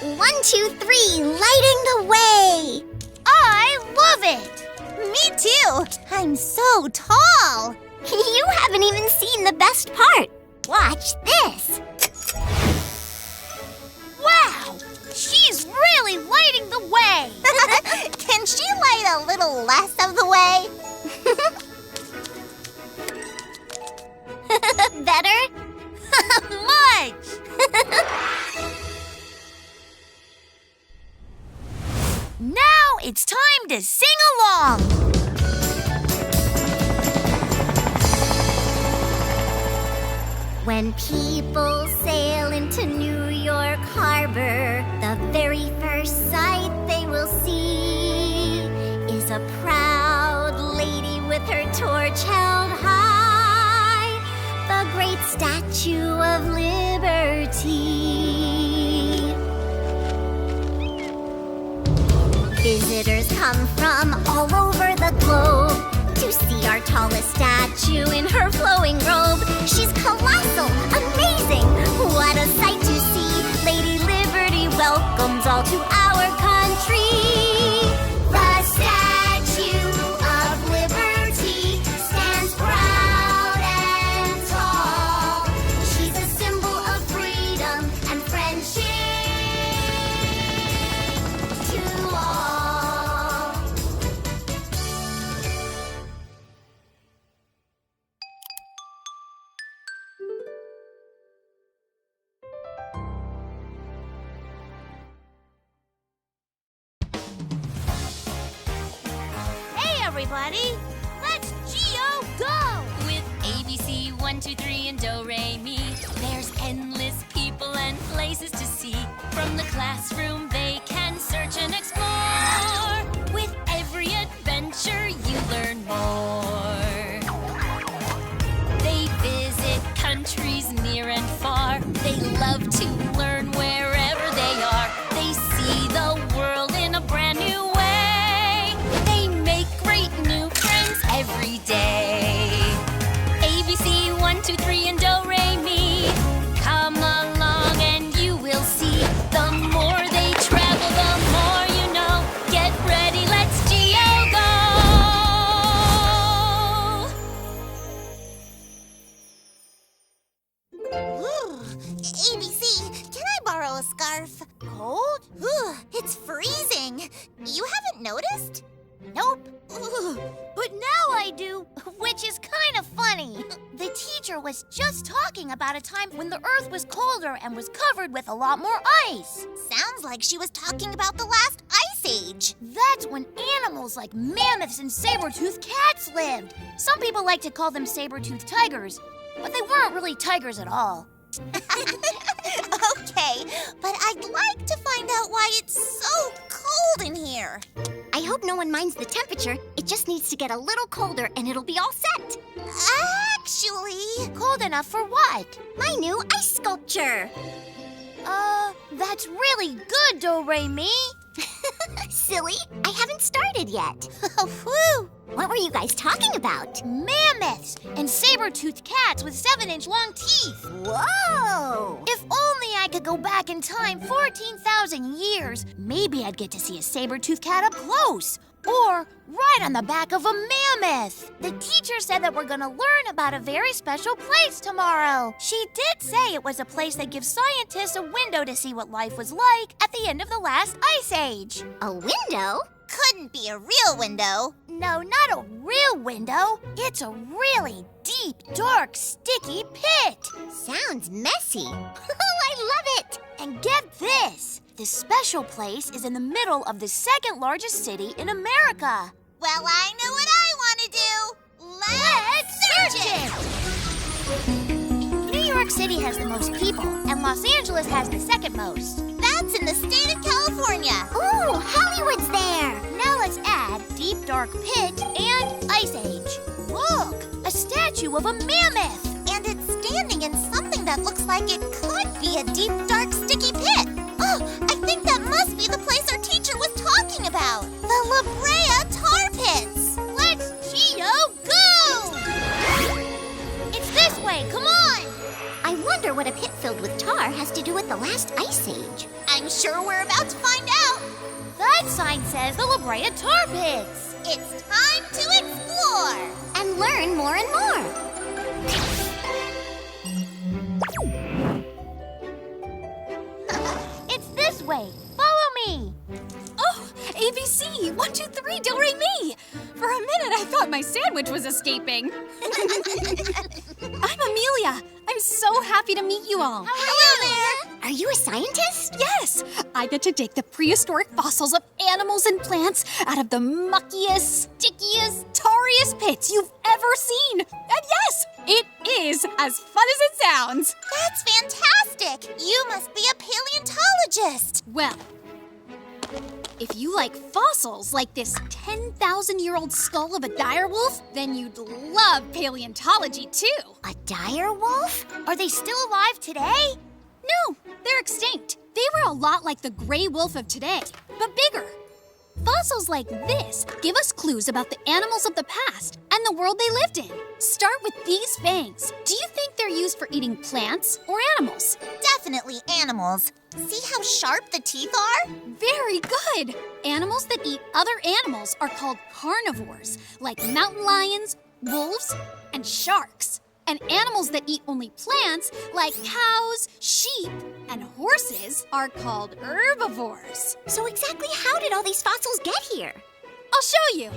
1, 2, 3, lighting the way. I love it! Me too! I'm so tall! You haven't even seen the best part. Watch this. a little less of the way? Better? Much! Now it's time to sing along! When people sail into New York Harbor, the very first sight they will see is a proud lady with her torch held high, the great Statue of Liberty. Visitors come from all over the globe to see our tallest statue in her flowing robe. She's colossal, amazing, what a sight to see. Lady Liberty welcomes all to our country. The Statue of Liberty stands proud and tall. She's a symbol of freedom and friendship to all. Hey, everybody! Let's Geo-Go! With ABC 1, 2, 3 and Do, Re, Mi, there's endless people and places to see. From the classroom they can search and explore. With every adventure you learn more. They visit countries near and far. They love to learn wherever they are. They see the world in a brand new way. They make great new friends every day. ABC 1, 2, 3 and Do, Re, Mi. Come along and you will see. The more they travel, the more you know. Get ready, let's Geo-Go! ABC, can I borrow a scarf? Cold? It's freezing. You haven't noticed? Nope. But now I do, which is kind of funny. The teacher was just talking about a time when the Earth was colder and was covered with a lot more ice. Sounds like she was talking about the last ice age. That's when animals like mammoths and saber-toothed cats lived. Some people like to call them saber-toothed tigers, but they weren't really tigers at all. Okay, but I'd like to find out why it's so cold in here. I hope no one minds the temperature. It just needs to get a little colder and it'll be all set. Actually, Cold enough for what? my new ice sculpture. That's really good, Do, Re, Mi. Silly, I haven't started yet. Whew! What were you guys talking about? Mammoths and saber-toothed cats with 7-inch long teeth. Whoa! If only I could go back in time 14,000 years, maybe I'd get to see a saber-toothed cat up close. Or right on the back of a mammoth. The teacher said that we're gonna learn about a very special place tomorrow. She did say it was a place that gives scientists a window to see what life was like at the end of the last ice age. A window? Couldn't be a real window. No, not a real window. It's a really deep, dark, sticky pit. Sounds messy. I love it. And get this. This special place is in the middle of the second largest city in America. Well, I know what I want to do. Let's search it. New York City has the most people, and Los Angeles has the second most. That's in the state of California. Ooh, Hollywood's there. Now let's add deep, dark pit and ice age. Look, a statue of a mammoth. And it's standing in something that looks like it could be a deep, dark, sticky pit. Oh, I think that must be the place our teacher was talking about. The La Brea Tar Pits. Let's Geo-Go! It's this way, come on! I wonder what a pit filled with tar has to do with the last ice age. I'm sure we're about to find out. That sign says the La Brea Tar Pits. It's time to explore and learn more and more. It's this way. Follow me. me. Oh, ABC, 1, 2, 3, do, re, mi. For a minute, I thought my sandwich was escaping. I'm Amelia. I'm so happy to meet you all. Hello there. Are you a scientist? Yes, I get to dig the prehistoric fossils of animals and plants out of the muckiest, stickiest, tarriest pits you've ever seen. And yes, it is as fun as it sounds. That's fantastic. You must be a paleontologist. Well, if you like fossils like this 10,000-year-old skull of a direwolf, then you'd love paleontology too. A dire wolf? Are they still alive today? No, they're extinct. They were a lot like the gray wolf of today, but bigger. Fossils like this give us clues about the animals of the past and the world they lived in. Start with these fangs. Do you think they're used for eating plants or animals? Definitely animals. See how sharp the teeth are? Very good. Animals that eat other animals are called carnivores, like mountain lions, wolves, and sharks. And animals that eat only plants, like cows, sheep, and horses, are called herbivores. So exactly how did all these fossils get here? I'll show you.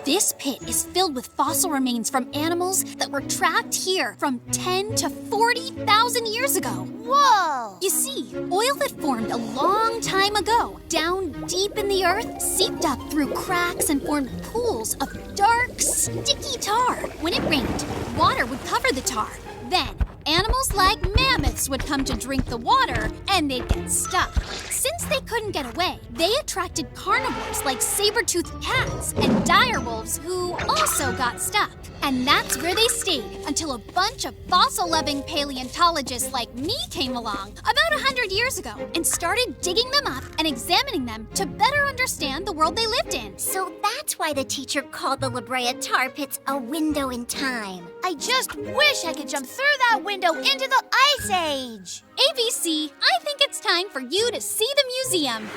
This pit is filled with fossil remains from animals that were trapped here from 10 to 40,000 years ago. Whoa! You see, oil that formed a long time ago, down deep in the earth, seeped up through cracks and formed pools of dark, sticky tar. When it rained, water would cover the tar. Then, animals like mammoths would come to drink the water, and they'd get stuck. Since they couldn't get away, they attracted carnivores like saber-toothed cats and direwolves who also got stuck. And that's where they stayed until a bunch of fossil-loving paleontologists like me came along about 100 years ago and started digging them up and examining them to better understand the world they lived in. So that's why the teacher called the La Brea tar pits a window in time. I just wish I could jump through that window into the Ice Age. ABC, I think it's time for you to see the museum.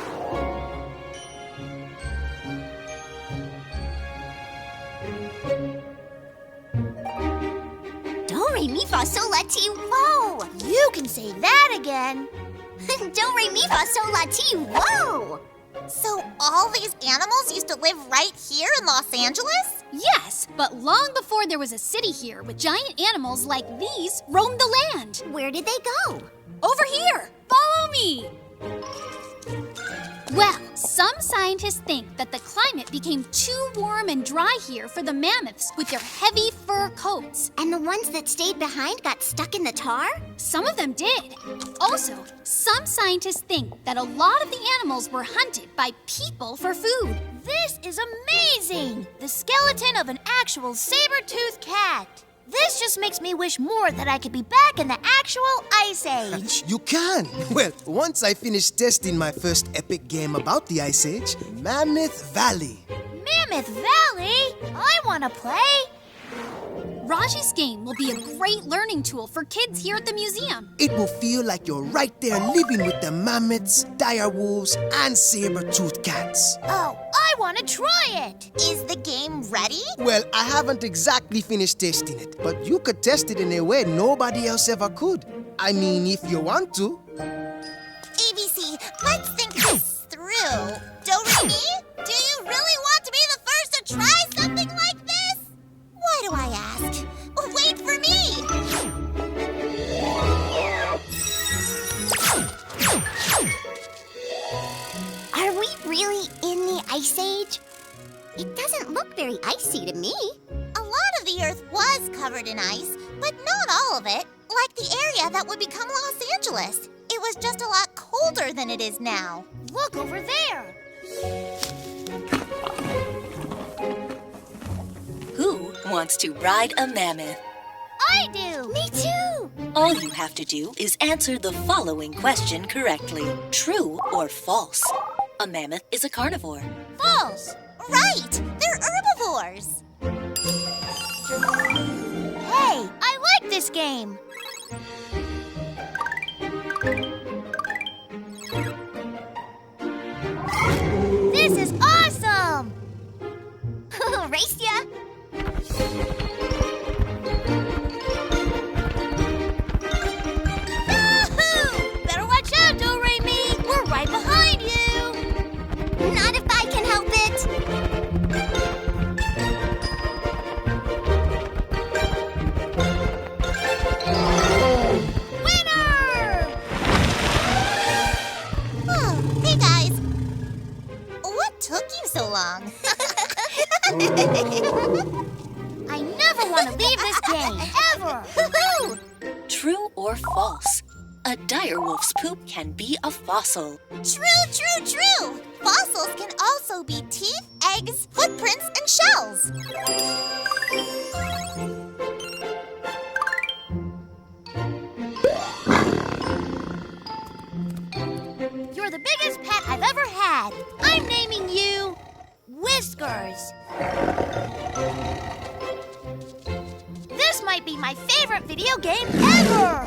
Do, re, mi, fa, sol, la, ti, whoa! You can say that again. Do, re, mi, fa, sol, la, ti, whoa! So all these animals used to live right here in Los Angeles? Yes, but long before there was a city here with giant animals like these roamed the land. Where did they go? Over here! Follow me! Well, some scientists think that the climate became too warm and dry here for the mammoths with their heavy fur coats. And the ones that stayed behind got stuck in the tar? Some of them did. Also, some scientists think that a lot of the animals were hunted by people for food. This is amazing! The skeleton of an actual saber-toothed cat. This just makes me wish more that I could be back in the actual Ice Age. You can. Well, once I finish testing my first epic game about the Ice Age, Mammoth Valley. Mammoth Valley? I want to play. Raji's game will be a great learning tool for kids here at the museum. It will feel like you're right there living with the mammoths, dire wolves, and saber-toothed cats. Oh, I want to try it. Is the game ready? Well, I haven't exactly finished testing it, but you could test it in a way nobody else ever could. I mean, if you want to. ABC, let's think this through. Do-re-mi, do you really want to be the first to try something like this? Why do I ask? Wait for me! Are we really in the Ice Age? It doesn't look very icy to me. A lot of the Earth was covered in ice, but not all of it. Like the area that would become Los Angeles. It was just a lot colder than it is now. Look over there! Who wants to ride a mammoth? I do! Me too! All you have to do is answer the following question correctly. True or false? A mammoth is a carnivore. False! Right! They're herbivores! Hey, I like this game! This is awesome! Race ya! Yahoo! Better watch out, Do-Re-Mi! We're right behind you! along. I never want to leave this game, ever! Woohoo! True or false? A direwolf's poop can be a fossil. True, true, true! Fossils can also be teeth, eggs, footprints, and shells. You're the biggest pet I've ever had. I'm naming you Whiskers. This might be my favorite video game ever!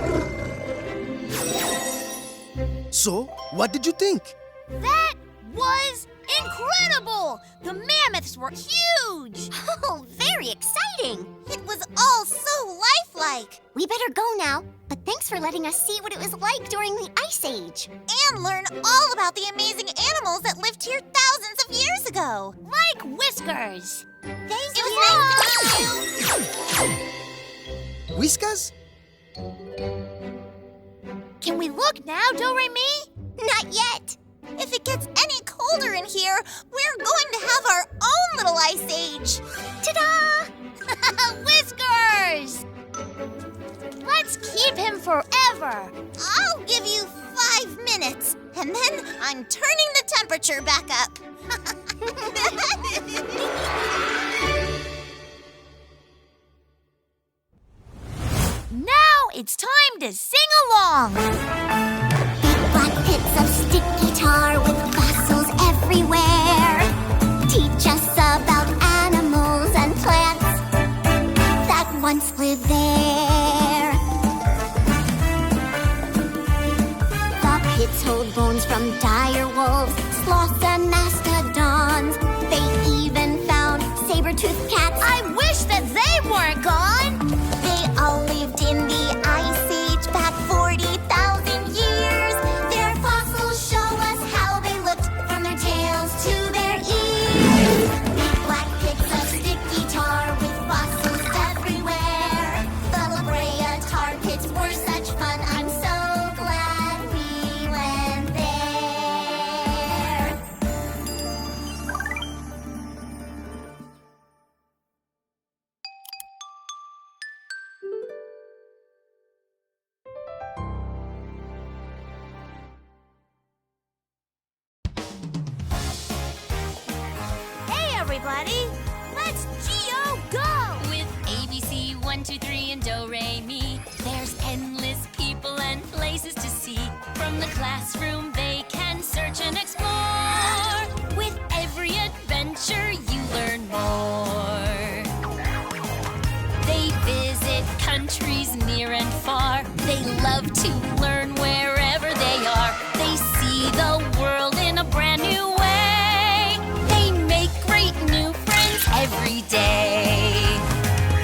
So, what did you think? That was incredible! The mammoths were huge! Oh, very exciting! It was all so lifelike! We better go now, but thanks for letting us see what it was like during the Ice Age. And learn all about the amazing animals that lived here thousands of years ago. Like Whiskers. Thank It you! was nice to meet you! Whiskas? Can we look now, Do-Re-Mi? Not yet! If it gets any colder in here, we're going to have our own little ice age. Ta-da! Whiskers! Let's keep him forever. I'll give you 5 minutes, and then I'm turning the temperature back up. Now it's time to sing along. Black pits of sticky tar with fossils everywhere. Teach us about animals and plants that once lived there. The pits hold bones from dire wolves, sloths and mastodons. They even found saber-toothed cats. I wish that they weren't gone. They all lived in the Ice Age back 40,000 years. Their fossils show us how they looked from their tails to their ears. Big black pits of sticky tar with fossils everywhere. The La Brea tar pits were such fun. I'm so glad we went there. Hey, everybody. Let's Geo go. With ABC 1, 2, 3 and Do-Re-Mi, there's endless people and places to see. From the classroom they can search and explore. With every adventure you learn more. They visit countries near and far. They love to learn wherever they are. They see the world in a brand new way. They make great new friends every day.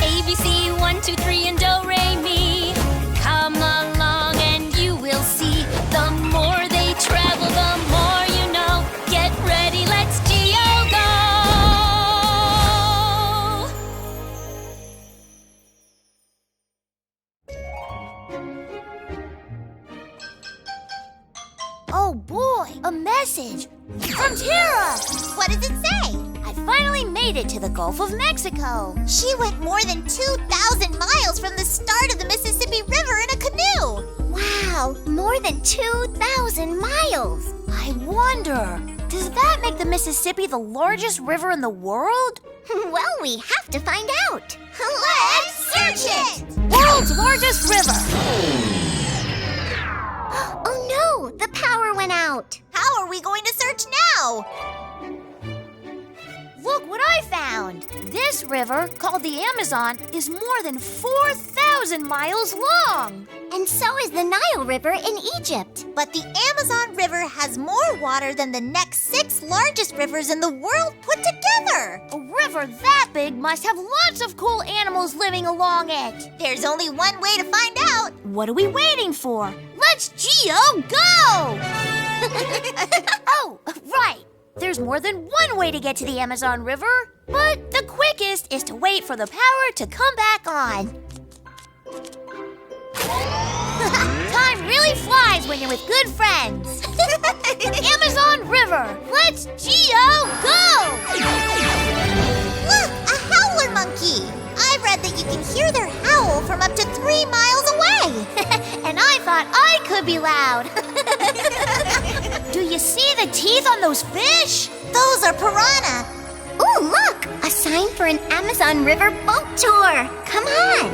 ABC 1, 2, 3 and Do-Re-Mi. Come along and you will see. The more they travel, the more you know. Get ready, let's Geo go! Oh boy, a message from Tara. What does it say? I finally made it to the Gulf of Mexico. She went more than 2,000 miles from the start of the Mississippi River in a canoe. Wow, more than 2,000 miles. I wonder, does that make the Mississippi the largest river in the world? Well, we have to find out. Let's search it! World's largest river. Oh no, the power went out. How are we going to search now? Look what I found! This river, called the Amazon, is more than 4,000 miles long! And so is the Nile River in Egypt. But the Amazon River has more water than the next 6 largest rivers in the world put together! A river that big must have lots of cool animals living along it! There's only one way to find out! What are we waiting for? Let's Geo go! Oh, right! There's more than one way to get to the Amazon River, but the quickest is to wait for the power to come back on. Time really flies when you're with good friends. Amazon River, let's Geo go! thought I could be loud. Do you see the teeth on those fish? Those are piranha. Ooh, look! A sign for an Amazon River boat tour. Come on.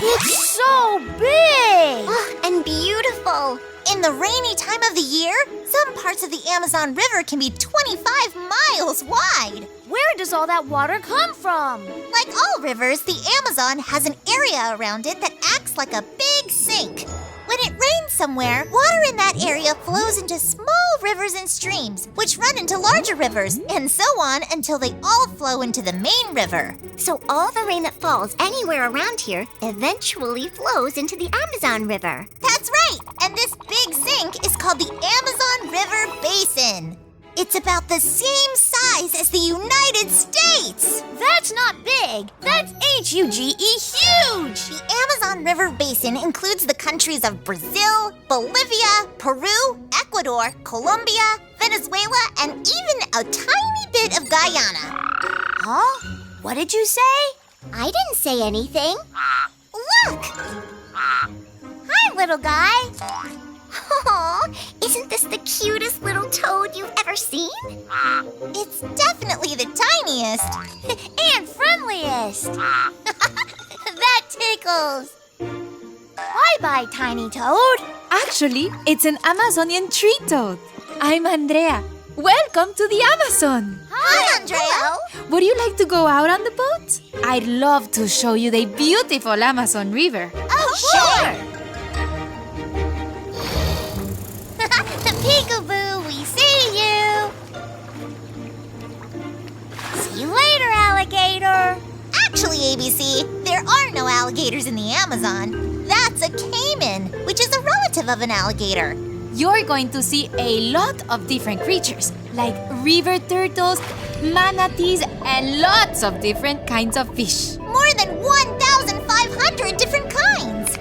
It's so big! Oh, and beautiful. In the rainy time of the year, some parts of the Amazon River can be 25 miles wide. Where does all that water come from? Like all rivers, the Amazon has an area around it that acts like a big sink. When it rains somewhere, water in that area flows into small rivers and streams, which run into larger rivers, and so on until they all flow into the main river. So all the rain that falls anywhere around here eventually flows into the Amazon River. That's right! And this big sink is called the Amazon River Basin. It's about the same size as the United States! That's not big! That's H-U-G-E huge! The Amazon River Basin includes the countries of Brazil, Bolivia, Peru, Ecuador, Colombia, Venezuela, and even a tiny bit of Guyana. Huh? What did you say? I didn't say anything. Look! Hi, little guy. Aw, isn't this the cutest little toad you've ever seen? It's definitely the tiniest and friendliest. That tickles. Bye-bye, tiny toad. Actually, it's an Amazonian tree toad. I'm Andrea. Welcome to the Amazon. Hi, Andrea. Would you like to go out on the boat? I'd love to show you the beautiful Amazon River. Oh, sure. Peekaboo, we see you! See you later, alligator! Actually, ABC, there are no alligators in the Amazon. That's a caiman, which is a relative of an alligator. You're going to see a lot of different creatures, like river turtles, manatees, and lots of different kinds of fish. More than 1,500 different kinds!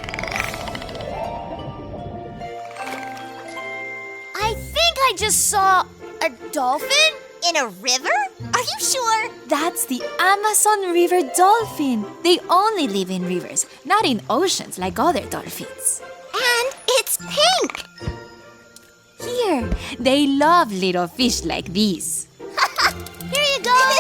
I think I just saw a dolphin in a river? Are you sure? That's the Amazon River dolphin. They only live in rivers, not in oceans like other dolphins. And it's pink. Here, they love little fish like these. Here you go.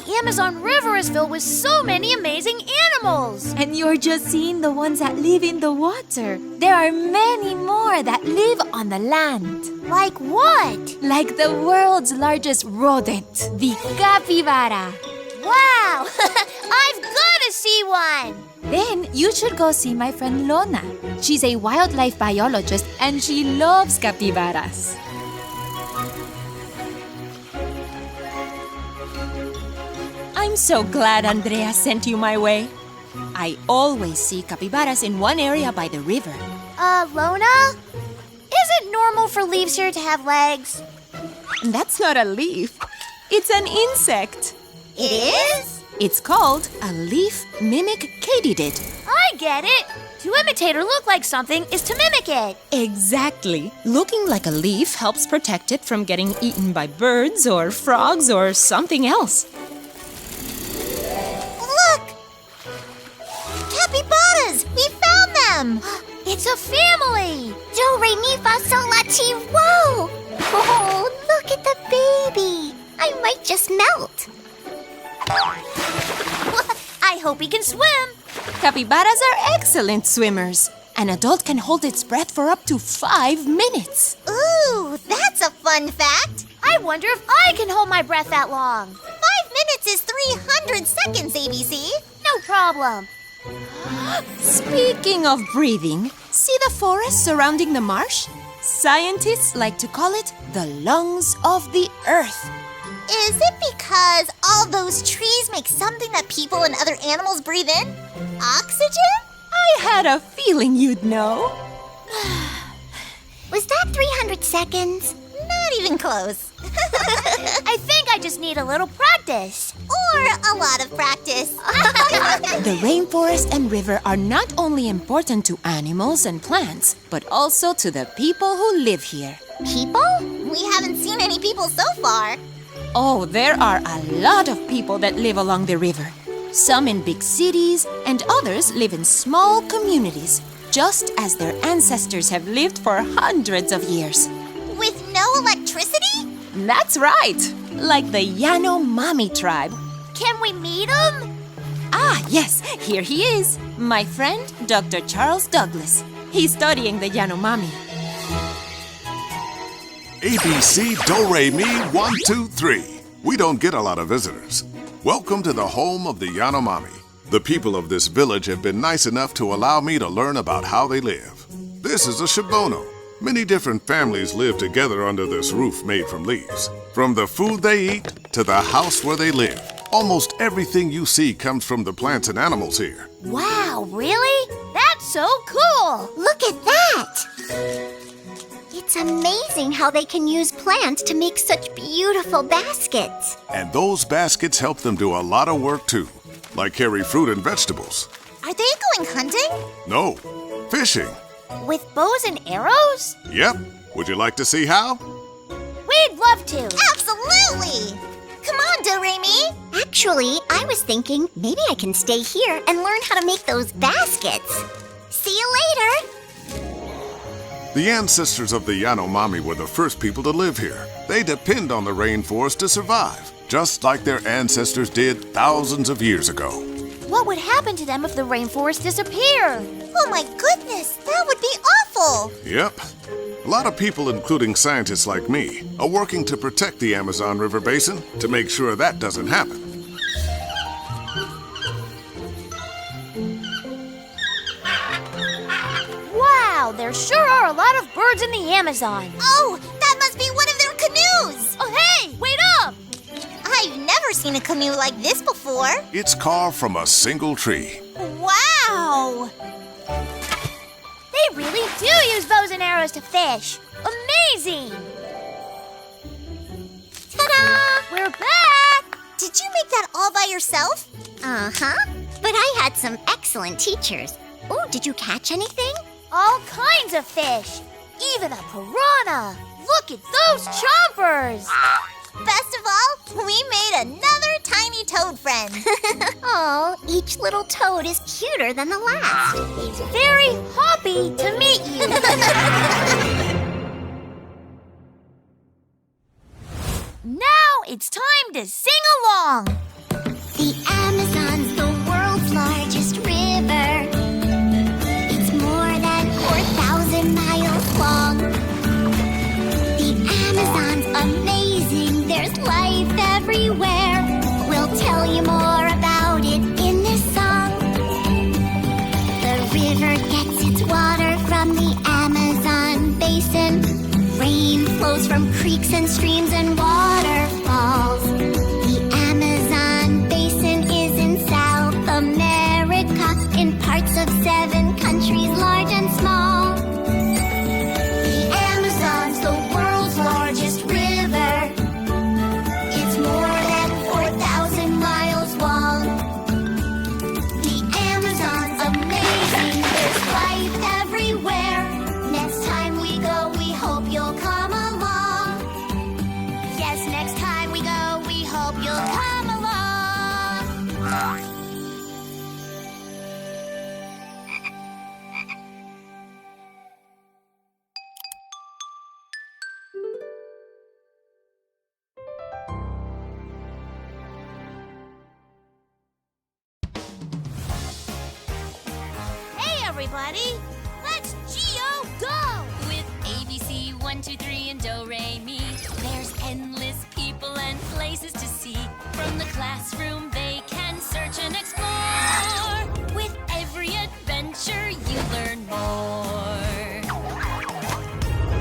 The Amazon River is filled with so many amazing animals. And you're just seeing the ones that live in the water. There are many more that live on the land. Like what? Like the world's largest rodent, the capybara. Wow! I've got to see one. Then you should go see my friend Lona. She's a wildlife biologist and she loves capybaras. I'm so glad Andrea sent you my way. I always see capybaras in one area by the river. Lona? Is it normal for leaves here to have legs? That's not a leaf. It's an insect. It is? It's called a leaf mimic katydid. I get it. To imitate or look like something is to mimic it. Exactly. Looking like a leaf helps protect it from getting eaten by birds or frogs or something else. Look! Capybaras! We found them! It's a family! Do, re, mi, fa, sol, la, ti, whoa! Oh, look at the baby! I might just melt. I hope he can swim. Capybaras are excellent swimmers. An adult can hold its breath for up to 5 minutes. Ooh, that's a fun fact. I wonder if I can hold my breath that long. 5 minutes is 300 seconds, ABC. No problem. Speaking of breathing, see the forest surrounding the marsh? Scientists like to call it the lungs of the earth. Is it because all those trees make something that people and other animals breathe in? Oxygen? I had a feeling you'd know. Was that 300 seconds? Not even close. I think I just need a little practice. Or a lot of practice. The rainforest and river are not only important to animals and plants, but also to the people who live here. People? We haven't seen any people so far. Oh, there are a lot of people that live along the river. Some in big cities, and others live in small communities, just as their ancestors have lived for hundreds of years. With no electricity? That's right! Like the Yanomami tribe. Can we meet him? Ah, yes, here he is. My friend, Dr. Charles Douglas. He's studying the Yanomami. ABC Do Re Mi 1 2 3. We don't get a lot of visitors. Welcome to the home of the Yanomami. The people of this village have been nice enough to allow me to learn about how they live. This is a Shibono. Many different families live together under this roof made from leaves. From the food they eat to the house where they live. Almost everything you see comes from the plants and animals here. Wow, really? That's so cool! Look at that! It's amazing how they can use plants to make such beautiful baskets. And those baskets help them do a lot of work too, like carry fruit and vegetables. Are they going hunting? No, fishing. With bows and arrows? Yep. Would you like to see how? We'd love to. Absolutely! Come on, Do-Re-Mi. Actually, I was thinking maybe I can stay here and learn how to make those baskets. See you later. The ancestors of the Yanomami were the first people to live here. They depend on the rainforest to survive, just like their ancestors did thousands of years ago. What would happen to them if the rainforest disappeared? Oh my goodness, that would be awful! Yep. A lot of people, including scientists like me, are working to protect the Amazon River Basin to make sure that doesn't happen. Wow, there sure are a lot of birds in the Amazon. Oh, that must be one of their canoes! Oh, hey, wait up! I've never seen a canoe like this before. It's carved from a single tree. Wow! They really do use bows and arrows to fish. Amazing! Ta-da! We're back! Did you make that all by yourself? Uh-huh. But I had some excellent teachers. Oh, did you catch anything? All kinds of fish. Even a piranha. Look at those chompers. Best of all, we made another tiny toad friend. Oh, each little toad is cuter than the last. He's very happy to meet you. Now it's time to sing along. The Amazon's the world's largest river. It's more than 4,000 miles long. The Amazon's amazing. There's life everywhere. We'll tell you more about it in this song. The river gets its water from the Amazon basin. Rain flows from creeks and streams and waterfalls. The Amazon basin is in South America, in parts of 7 countries, large and small. The Amazon's the world's largest river. It's more than 4,000 miles long. The Amazon's amazing. There's life everywhere. Next time we go, we hope you'll come along. Yes, next time we go, we hope you'll come along. Hey, everybody. Let's Geo go. With ABC 1, 2, 3 and Do-Re-Mi, there's endless people and places to see. From the classroom they can search and explore. With every adventure you learn more.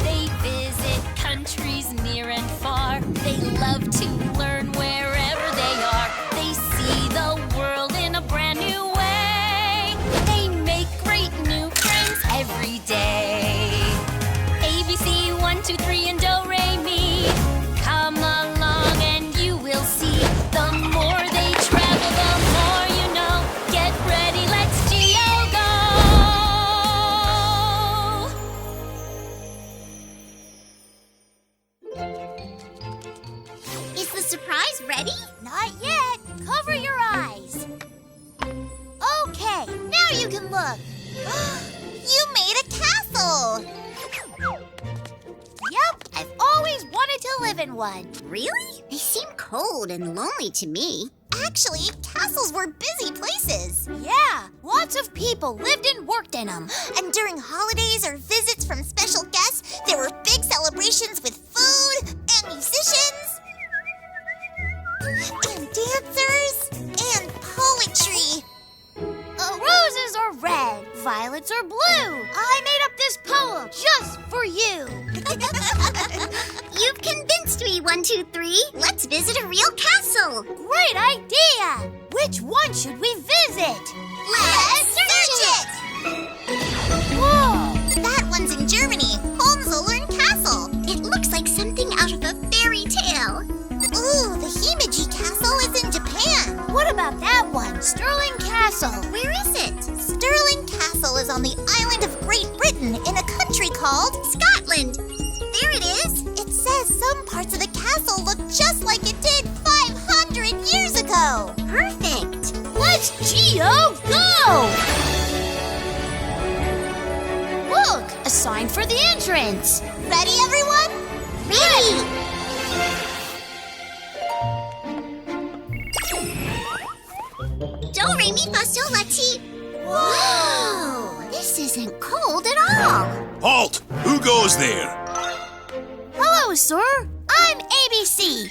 They visit countries near and far. They love to learn wherever they are. They see the world in a brand new way. They make great new friends every day. ABC 1, 2, 3 and Do-Re-Mi. Come along and you will see. The more they travel, the more you know. Get ready can look. You made a castle! Yep, I've always wanted to live in one. Really? They seem cold and lonely to me. Actually, castles were busy places. Yeah, lots of people lived and worked in them. And during holidays or visits from special guests, there were big celebrations with food and musicians and dancers and poetry. Roses are red, violets are blue. I made up this poem just for you. You've convinced me, 1, 2, 3. Let's visit a real castle. Great idea! Which one should we visit? Let's search it! Whoa! That one's in Germany, Hohenzollern Castle. It looks like something out of a fairy tale. Ooh, the Himeji Castle is in Japan. What about that one? Stirling Castle. Where is it? Stirling Castle is on the island of Great Britain in a country called Scotland. There it is. It says some parts of the castle look just like it did 500 years ago. Perfect. Let's Geo go! Look, a sign for the entrance. Ready, everyone? Ready! Do, re, mi, fa, sol, la, ti. Whoa! This isn't cold at all. Halt! Who goes there? Hello, sir. I'm ABC.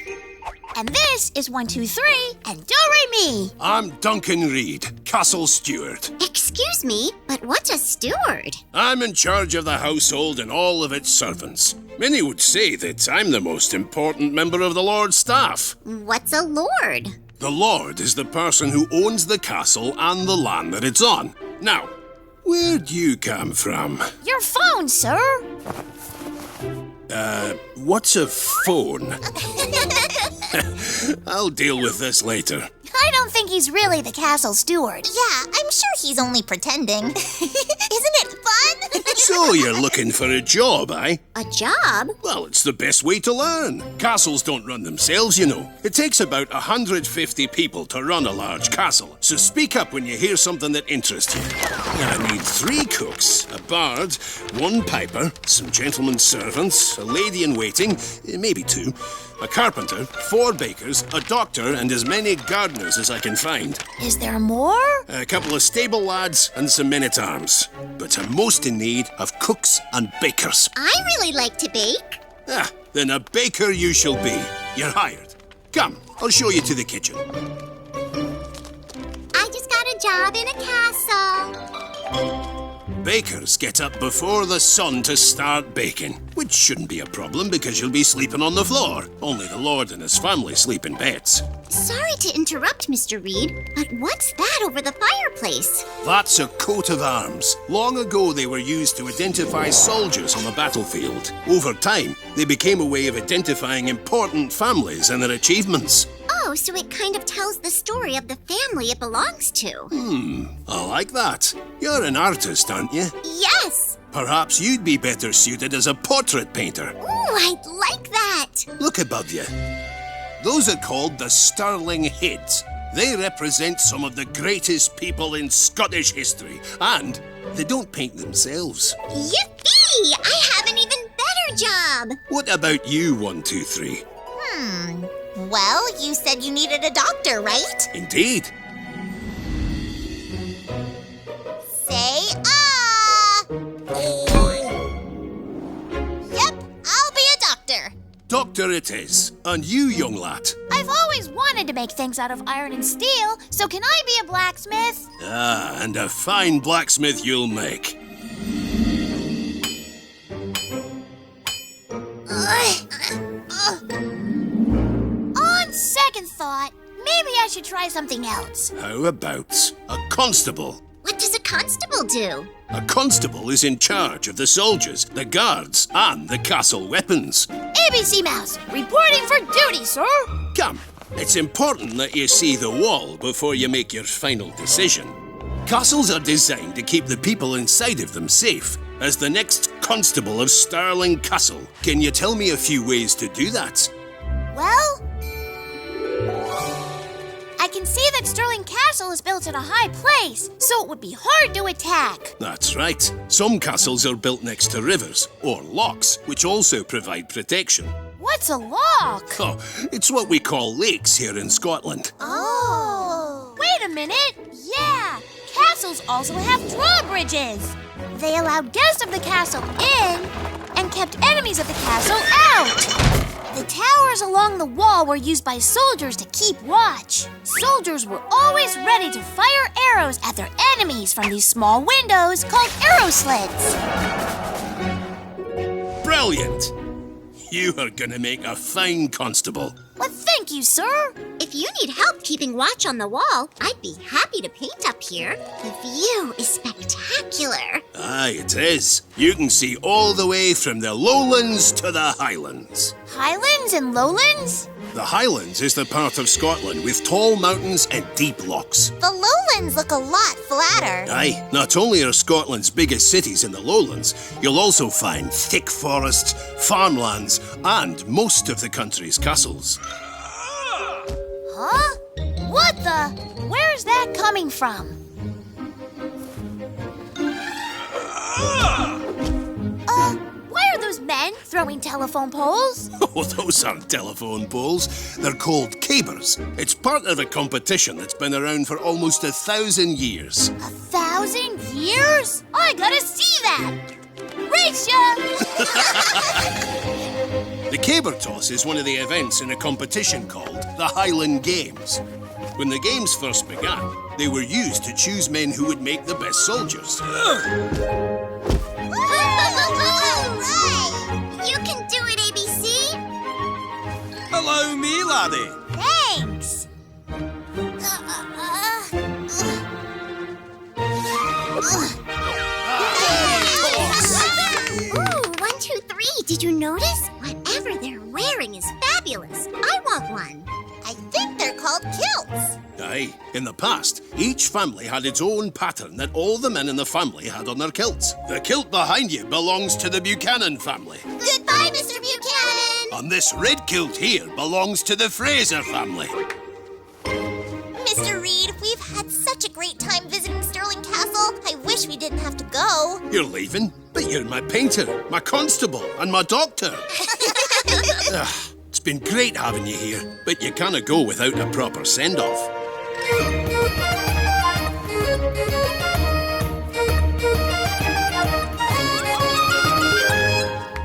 And this is 1, 2, 3 and Do, Re, Mi. I'm Duncan Reed, Castle Steward. Excuse me, but what's a steward? I'm in charge of the household and all of its servants. Many would say that I'm the most important member of the Lord's staff. What's a lord? The Lord is the person who owns the castle and the land that it's on. Now, where'd you come from? Your phone, sir. What's a phone? I'll deal with this later. I don't think he's really the castle steward. Yeah, I'm sure he's only pretending. Isn't it fun? So you're looking for a job, eh? A job? Well, it's the best way to learn. Castles don't run themselves, you know. It takes about 150 people to run a large castle. So speak up when you hear something that interests you. I need 3 cooks, a bard, 1 piper, some gentlemen servants, a lady in waiting, maybe 2, a carpenter, 4 bakers, a doctor, and as many gardeners as I can find. Is there more? A couple of stable lads and some men-at-arms. But I'm most in need of cooks and bakers. I really like to bake. Ah, then a baker you shall be. You're hired. Come, I'll show you to the kitchen. I just got a job in a castle. Bakers get up before the sun to start baking, which shouldn't be a problem because you'll be sleeping on the floor. Only the Lord and his family sleep in beds. Sorry to interrupt, Mr. Reed, but what's that over the fireplace? That's a coat of arms. Long ago, they were used to identify soldiers on the battlefield. Over time, they became a way of identifying important families and their achievements. Oh, so it kind of tells the story of the family it belongs to. I like that. You're an artist, aren't you? Yes! Perhaps you'd be better suited as a portrait painter. Ooh, I'd like that! Look above you. Those are called the Stirling Heads. They represent some of the greatest people in Scottish history, and they don't paint themselves. Yippee! I have an even better job! What about you, 1, 2, 3? Well, you said you needed a doctor, right? Indeed. Say ah! Yep, I'll be a doctor. Doctor it is. And you, young lad? I've always wanted to make things out of iron and steel, so can I be a blacksmith? Ah, and a fine blacksmith you'll make. On second thought, maybe I should try something else. How about a constable? What does a constable do? A constable is in charge of the soldiers, the guards, and the castle weapons. ABC Mouse, reporting for duty, sir. Come, it's important that you see the wall before you make your final decision. Castles are designed to keep the people inside of them safe. As the next constable of Stirling Castle, can you tell me a few ways to do that? Well, I can see that Sterling Castle is built in a high place, so it would be hard to attack. That's right. Some castles are built next to rivers, or locks, which also provide protection. What's a lock? Oh, it's what we call lakes here in Scotland. Oh. Wait a minute. Yeah, castles also have drawbridges. They allowed guests of the castle in and kept enemies of the castle out. The towers along the wall were used by soldiers to keep watch. Soldiers were always ready to fire arrows at their enemies from these small windows called arrow slits. Brilliant! You are gonna make a fine constable. Well, thank you, sir. If you need help keeping watch on the wall, I'd be happy to paint up here. The view is spectacular. Aye, it is. You can see all the way from the lowlands to the highlands. Highlands and lowlands? The Highlands is the part of Scotland with tall mountains and deep lochs. The lowlands look a lot flatter. Aye, not only are Scotland's biggest cities in the lowlands, you'll also find thick forests, farmlands, and most of the country's castles. Huh? What the? Where's that coming from? Why are those men throwing telephone poles? Oh, those aren't telephone poles. They're called cabers. It's part of a competition that's been around for almost 1,000 years. 1,000 years? I gotta see that! Race ya! The caber toss is one of the events in a competition called the Highland Games. When the games first began, they were used to choose men who would make the best soldiers. You can do it, ABC! Allow me, laddie. Thanks! Ooh, 1, 2, 3. Did you notice? Whatever they're wearing is fabulous. I want one. I think they're called kilts. Aye, in the past, each family had its own pattern that all the men in the family had on their kilts. The kilt behind you belongs to the Buchanan family. Goodbye, Mr. Buchanan! And this red kilt here belongs to the Fraser family. Mr. Reed, we've had such a great time visiting Sterling Castle. I wish we didn't have to go. You're leaving, but you're my painter, my constable, and my doctor. It's been great having you here, but you can't go without a proper send-off.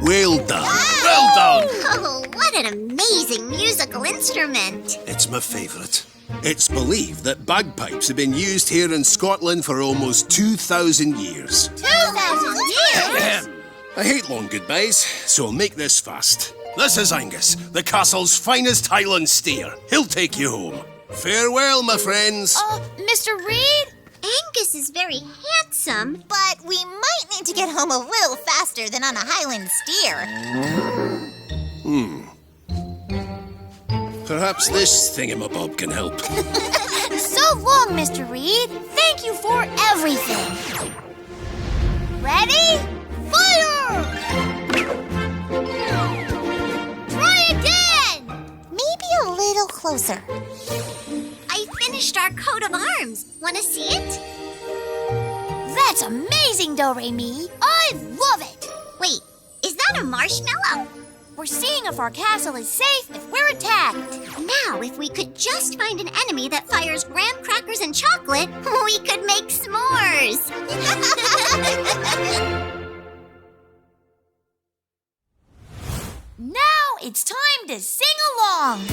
Well done. Well done. Oh, what an amazing musical instrument. It's my favourite. It's believed that bagpipes have been used here in Scotland for almost 2,000 years. 2,000 years? I hate long goodbyes, so I'll make this fast. This is Angus, the castle's finest Highland steer. He'll take you home. Farewell, my friends. Mr. Reed? Angus is very handsome. But we might need to get home a little faster than on a Highland steer. Perhaps this thingamabob can help. So long, Mr. Reed. Thank you for everything. Ready? Fire! Try again! Maybe a little closer. I finished our coat of arms. Want to see it? That's amazing, Do-Re-Mi. I love it. Wait, is that a marshmallow? We're seeing if our castle is safe if we're attacked. Now, if we could just find an enemy that fires graham crackers and chocolate, we could make s'mores. Now it's time to sing along.